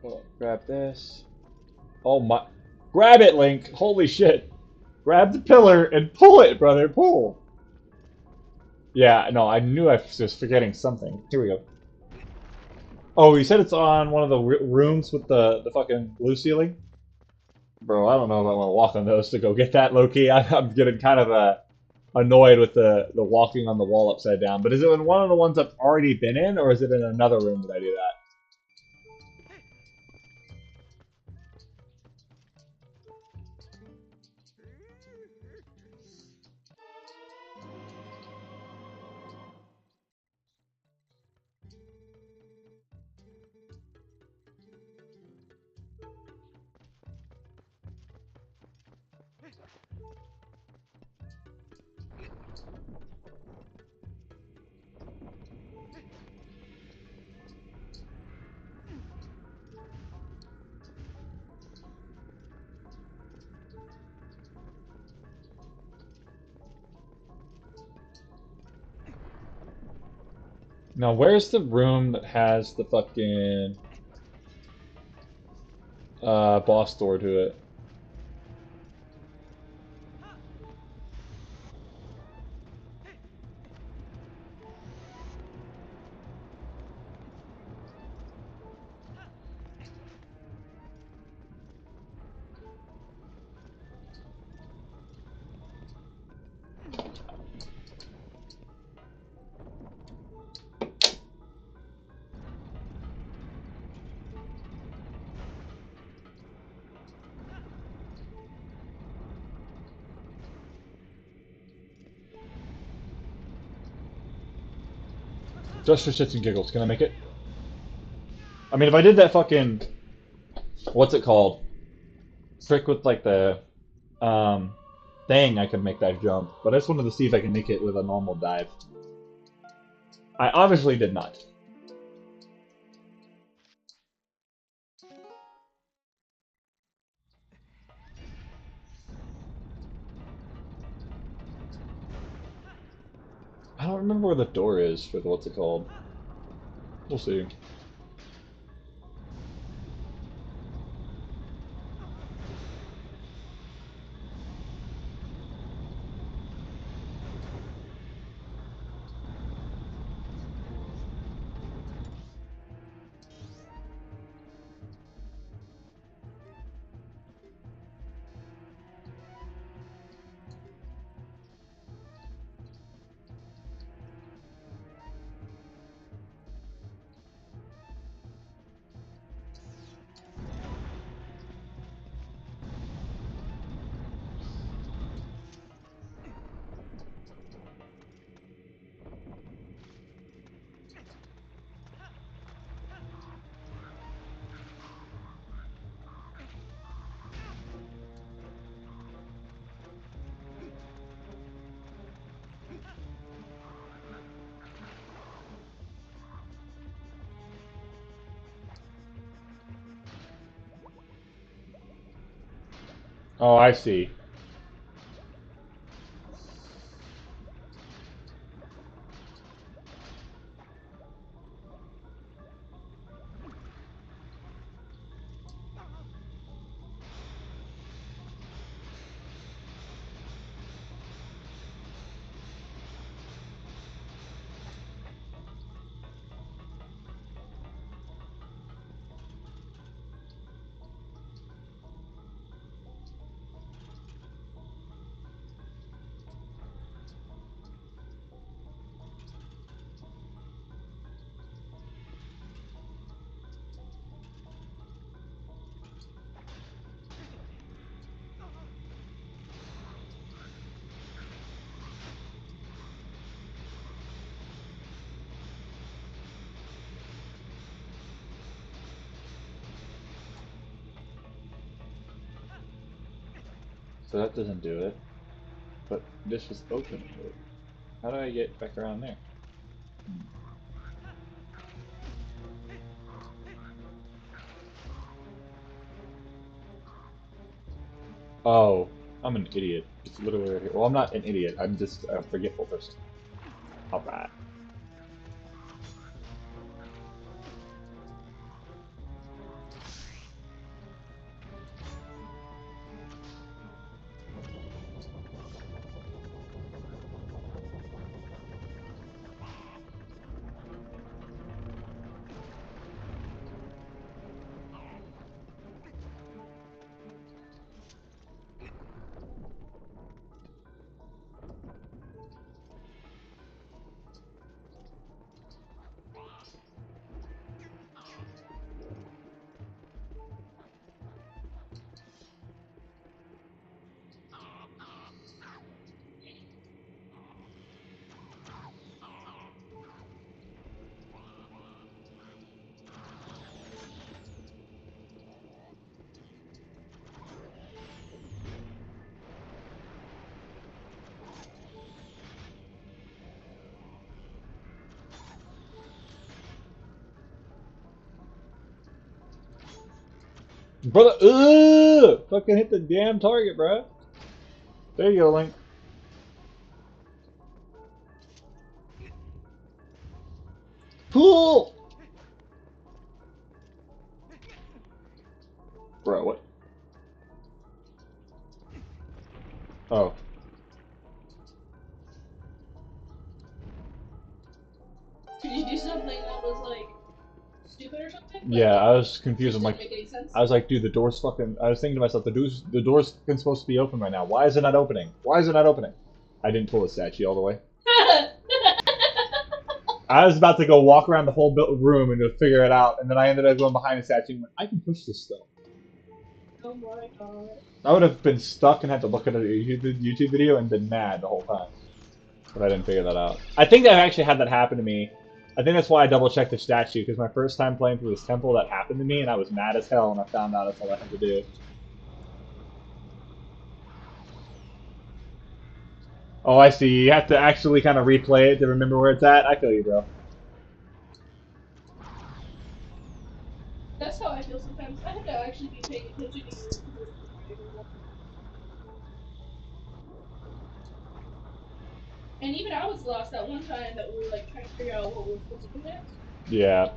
Hold on. Grab this. Oh my. Grab it, Link! Holy shit! Grab the pillar and pull it, brother! Pull! Yeah, no, I knew I was just forgetting something. Here we go. Oh, you said it's on one of the rooms with the fucking blue ceiling? Bro, I don't know if I want to walk on those to go get that, low-key. I'm getting kind of annoyed with the walking on the wall upside down. But is it in one of the ones I've already been in, or is it in another room that I do that? Now, where's the room that has the fucking boss door to it? Just for shits and giggles, can I make it? I mean, if I did that fucking, what's it called? Trick with like the um thing, I could make that jump. But I just wanted to see if I can make it with a normal dive. I obviously did not. I don't remember where the door is for the what's it called. We'll see. Oh, I see. So that doesn't do it. But this was open. How do I get back around there? Oh, I'm an idiot. It's literally right here. Well, I'm not an idiot. I'm just a forgetful person. Alright. Brother, ugh! Fucking hit the damn target, bro. There you go, Link. Pull! Bro, what? Oh. Did you do something that was like stupid or something? Yeah, Like I was confused. just I'm didn't like, make any sense? I was like, dude, the door's fucking. I was thinking to myself, the door's fucking supposed to be open right now. Why is it not opening? Why is it not opening? I didn't pull the statue all the way. I was about to go walk around the whole room and to figure it out, and then I ended up going behind the statue and went, I can push this still. Oh my god. I would have been stuck and had to look at a YouTube video and been mad the whole time. But I didn't figure that out. I think I've actually had that happen to me I think that's why I double checked the statue, because my first time playing through this temple, that happened to me, and I was mad as hell when I found out that's all I had to do. Oh, I see. You have to actually kind of replay it to remember where it's at. I feel you, bro. That's how I feel sometimes. I have to actually be paying attention to you. And even I was lost that one time that we were like trying to figure out what we were supposed to do next. Yeah.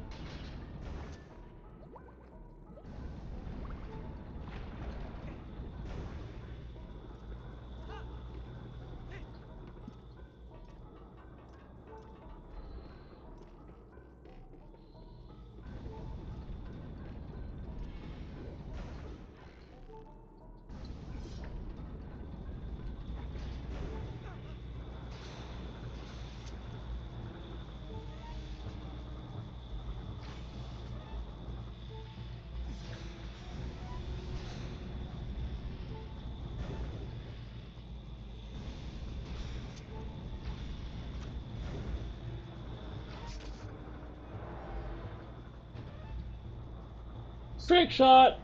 Straight shot.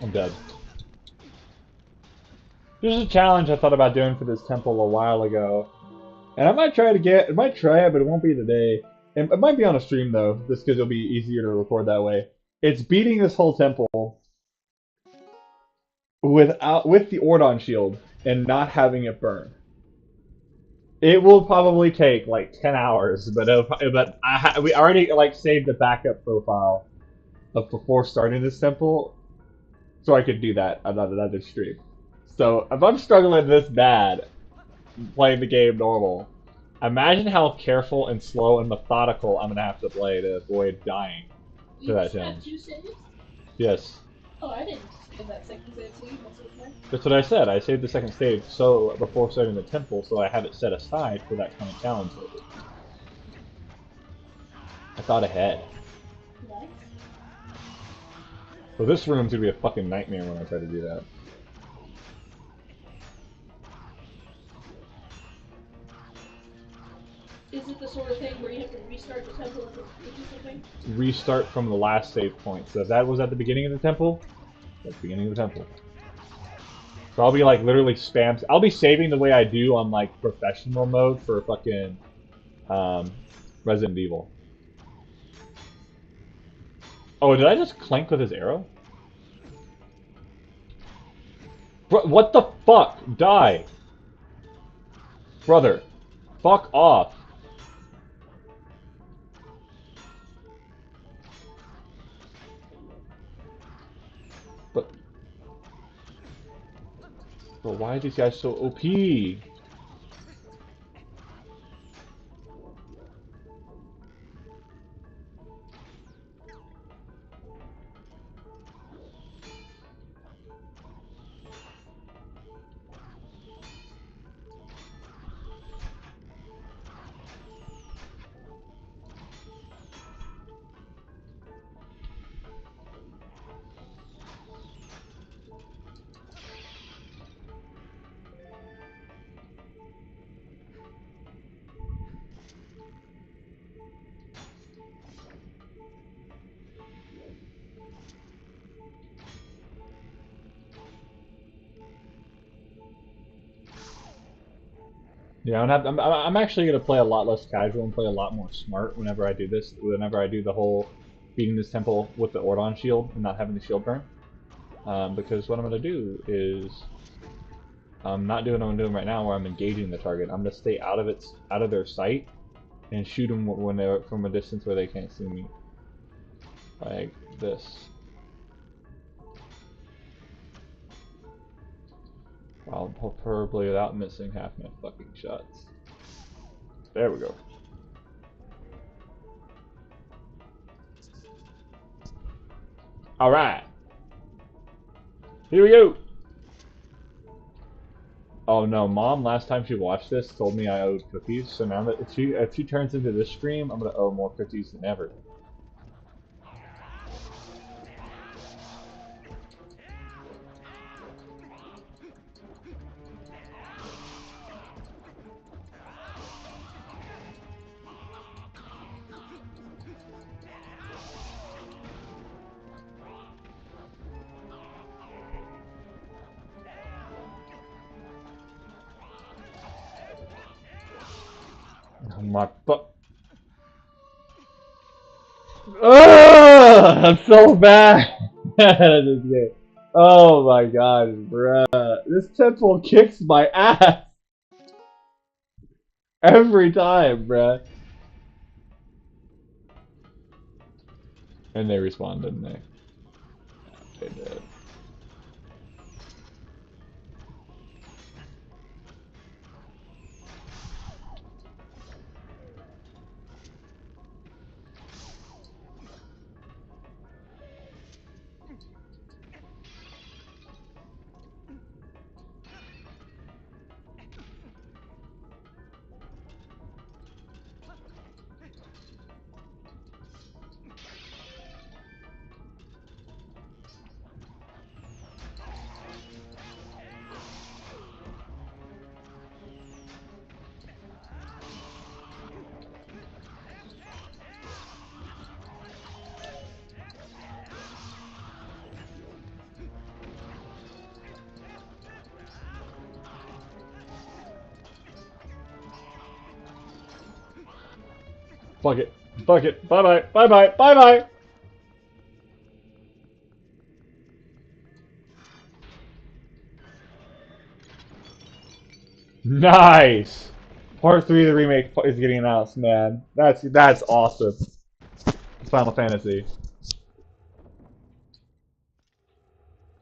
I'm dead. There's a challenge I thought about doing for this temple a while ago. And I might try I might try it, but it won't be today. It might be on a stream though, just because it'll be easier to record that way. It's beating this whole temple with the Ordon shield and not having it burn. It will probably take like 10 hours, but we already like saved the backup profile of before starting this temple, so I could do that on another stream. So if I'm struggling this bad playing the game normal, imagine how careful and slow and methodical I'm gonna have to play to avoid dying to You that just had challenge. 2 saves? Yes, Oh, I didn't save that second save, so you must have been. that's what I said. I saved the second stage so before starting the temple, so I have it set aside for that kind of challenge later. I thought ahead. Nice. So this room's gonna be a fucking nightmare when I try to do that. Is it the sort of thing where you have to restart the temple at the stage or something? Restart from the last save point. So if that was at the beginning of the temple, that's the beginning of the temple. So I'll be like literally spams. I'll be saving the way I do on like professional mode for fucking um, Resident Evil. Oh, did I just clank with his arrow? Bro, what the fuck? Die. Brother. Fuck off. But, but why are these guys so OP? Yeah, I'm actually gonna play a lot less casual and play a lot more smart whenever I do this. Whenever I do the whole beating this temple with the Ordon shield and not having the shield burn. Because what I'm gonna do is I'm not doing what I'm doing right now, where I'm engaging the target. I'm gonna stay out of their sight, and shoot them when they're from a distance where they can't see me. Like this. Well, preferably without missing half my fucking shots. There we go. Alright. Here we go. Oh no, Mom, last time she watched this told me I owed cookies, so now that if she turns into this stream, I'm gonna owe more cookies than ever. Oh my fuck. I'm so bad at this game. Oh my god, bruh. This temple kicks my ass every time, bruh. And they respawned, didn't they? They did. Fuck it. Fuck it. Bye bye. Bye bye. Bye bye. Nice. Part 3 of the remake is getting announced, man. That's awesome. Final Fantasy.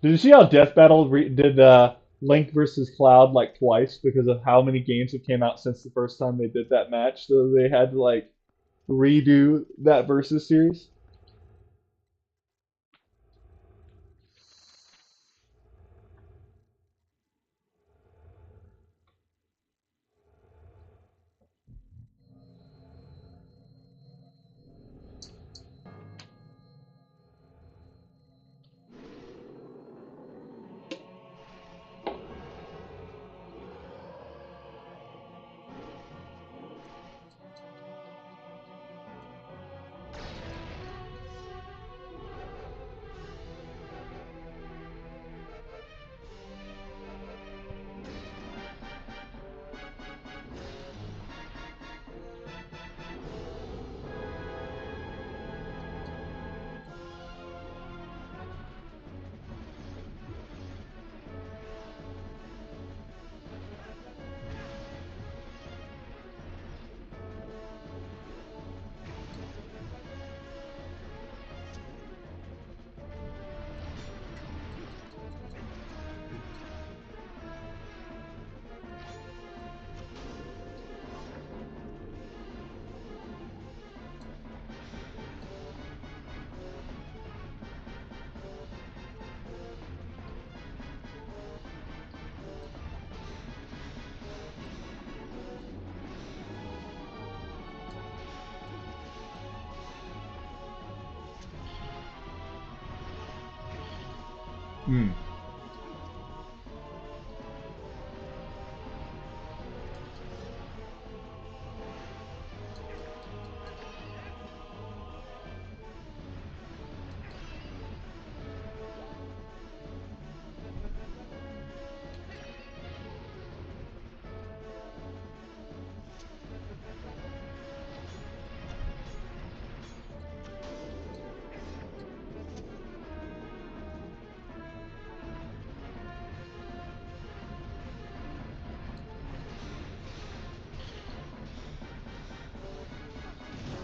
Did you see how Death Battle did Link versus Cloud like twice because of how many games have came out since the first time they did that match? So they had to like redo that versus series. Hmm.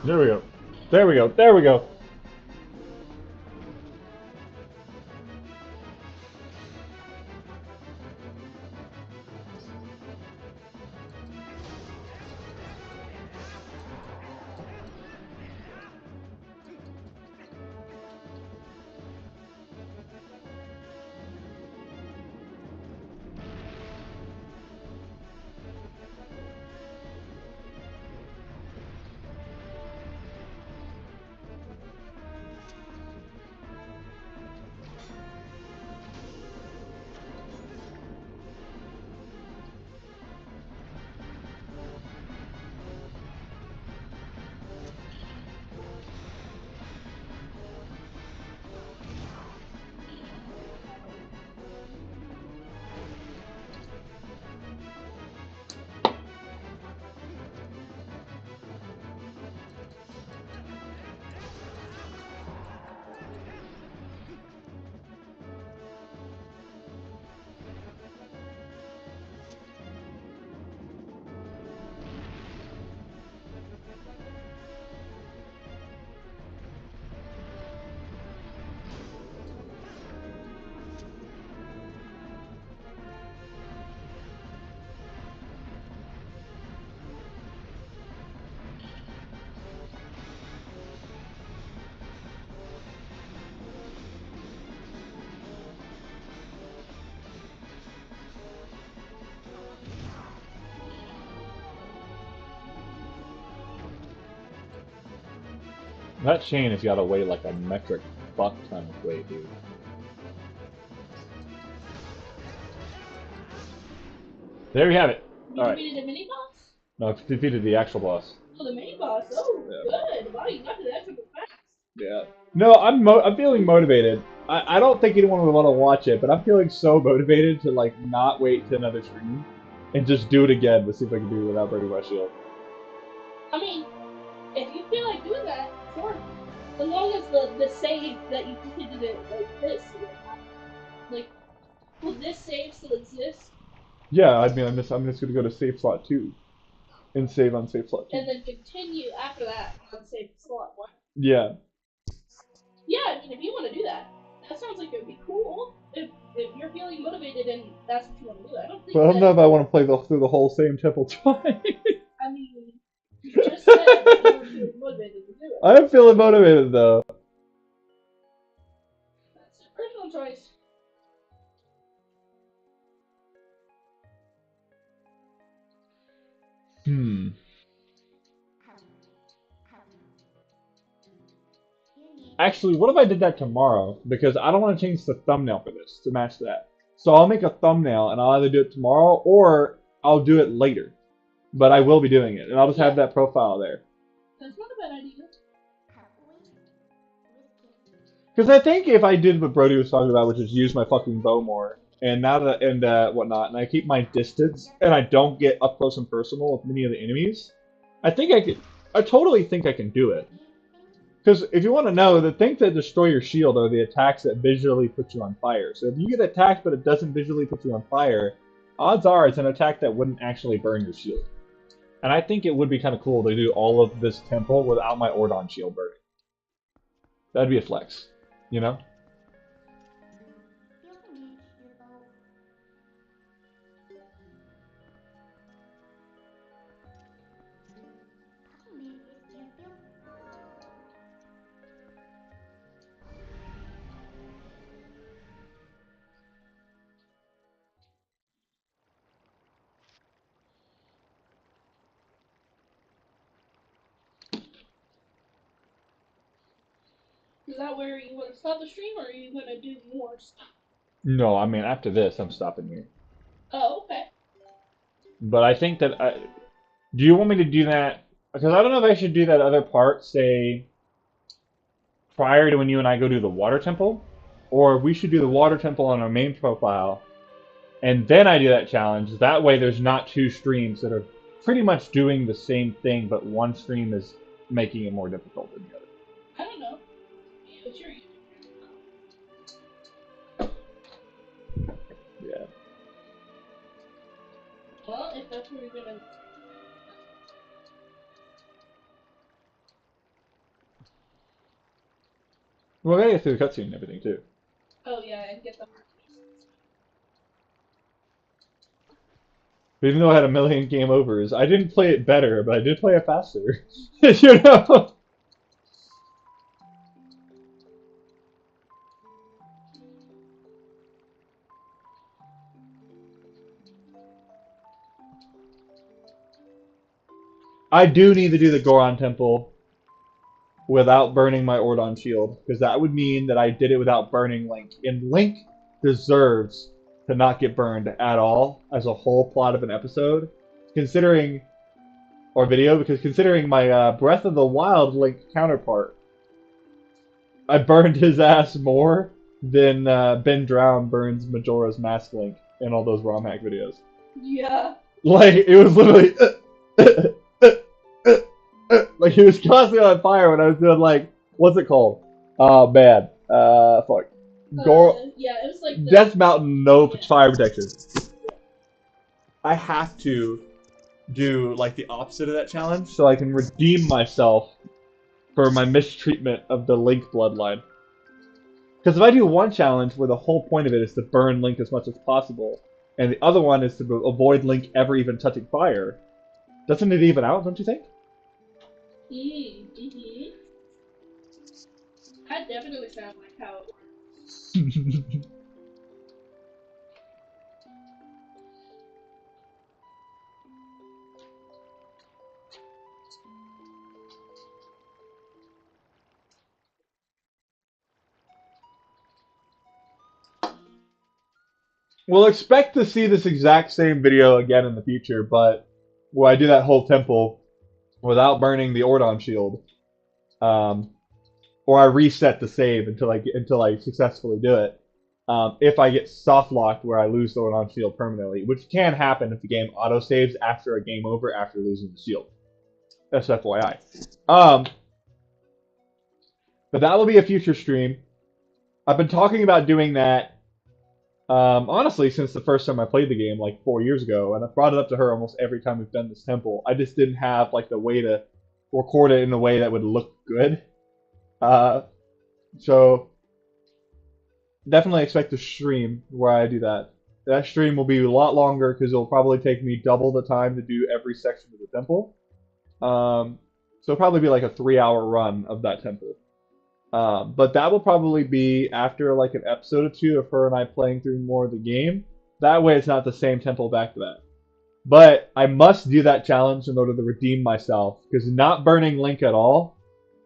There we go. There we go. There we go. That chain has got to weigh like a metric fuck ton of weight, dude. There you have it. You All right. defeated a mini boss? No, I've defeated the actual boss. Oh, the mini boss. Oh, Yeah. good. Wow, you got to that super fast. Yeah. No, I'm feeling motivated. I don't think anyone would want to watch it, but I'm feeling so motivated to like not wait to another stream and just do it again. Let's see if I can do it without breaking my shield. I mean, if you feel like doing that, sure. As long as the save that you completed it like this, like, will this save still exist? Yeah, I mean, I'm just gonna go to save slot 2 and save on save slot 2. And then continue after that on save slot 1. Yeah. Yeah, I mean, if you want to do that, that sounds like it would be cool. If you're feeling motivated and that's what you want to do, I don't think But I don't that. know if I want to play through the whole same temple twice. I mean, you just said that you were feeling motivated to do it. I am feeling motivated though. That's a personal choice. Hmm. Actually, what if I did that tomorrow? Because I don't want to change the thumbnail for this to match that. So I'll make a thumbnail and I'll either do it tomorrow or I'll do it later. But I will be doing it, and I'll just have that profile there. That's not a bad idea. Because I think if I did what Brody was talking about, which is use my fucking bow more, and now that and whatnot, and I keep my distance, and I don't get up close and personal with many of the enemies, I think I could. I totally think I can do it. Because if you want to know, the things that destroy your shield are the attacks that visually put you on fire. So if you get attacked but it doesn't visually put you on fire, odds are it's an attack that wouldn't actually burn your shield. And I think it would be kind of cool to do all of this temple without my Ordon shield burning. That'd be a flex, you know? Is that where you want to stop the stream, or are you going to do more stuff? No, I mean, after this, I'm stopping here. Oh, okay. But I think that do you want me to do that? Because I don't know if I should do that other part, say, prior to when you and I go do the water temple, or we should do the water temple on our main profile, and then I do that challenge. That way, there's not two streams that are pretty much doing the same thing, but one stream is making it more difficult than the other. I don't know. It's your. Yeah. Well, if that's where you're gonna. Well, we gotta get through the cutscene and everything too. Oh yeah, and get the. Even though I had a million game overs, I didn't play it better, but I did play it faster. You know? I do need to do the Goron Temple without burning my Ordon shield, because that would mean that I did it without burning Link. And Link deserves to not get burned at all as a whole plot of an episode, considering, or video, because considering my Breath of the Wild Link counterpart, I burned his ass more than Ben Drown burns Majora's Mask Link in all those ROM hack videos. Yeah. Like, it was literally like he was constantly on fire when I was doing like, what's it called? Oh man, fuck. Yeah, it was like the... Death Mountain, no fire protection. I have to do like the opposite of that challenge so I can redeem myself for my mistreatment of the Link bloodline. Because if I do one challenge where the whole point of it is to burn Link as much as possible, and the other one is to avoid Link ever even touching fire, doesn't it even out, don't you think? Mm-hmm. That definitely sounds like how it works. we'll expect to see this exact same video again in the future, but where I do that whole temple without burning the Ordon shield, um, or I reset the save until I successfully do it. If I get soft locked where I lose the Ordon shield permanently, which can happen if the game auto saves after a game over after losing the shield. That's FYI. Um, but that will be a future stream. I've been talking about doing that honestly since the first time I played the game, like 4 years ago, and I've brought it up to her almost every time we've done this temple. I just didn't have like the way to record it in a way that would look good. Uh, so definitely expect a stream where I do that. That stream will be a lot longer because it'll probably take me double the time to do every section of the temple. So it'll probably be like a 3 hour run of that temple. But that will probably be after like an episode or two of her and I playing through more of the game. That way it's not the same temple back to back. But I must do that challenge in order to redeem myself, because not burning Link at all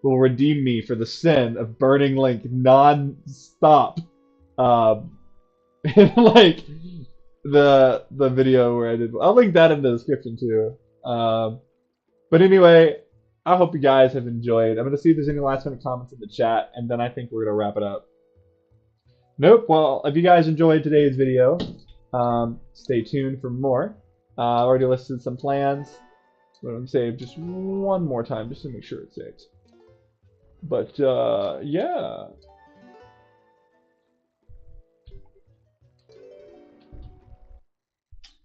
will redeem me for the sin of burning Link non-stop. Um, in like the video where I did. I'll link that in the description too. But anyway, I hope you guys have enjoyed. I'm gonna see if there's any last minute comments in the chat, and then I think we're gonna wrap it up. Nope. Well, if you guys enjoyed today's video, stay tuned for more. I already listed some plans. I'm gonna save just one more time just to make sure it's saved. But yeah.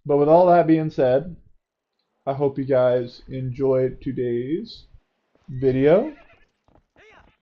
But with all that being said, I hope you guys enjoyed today's video.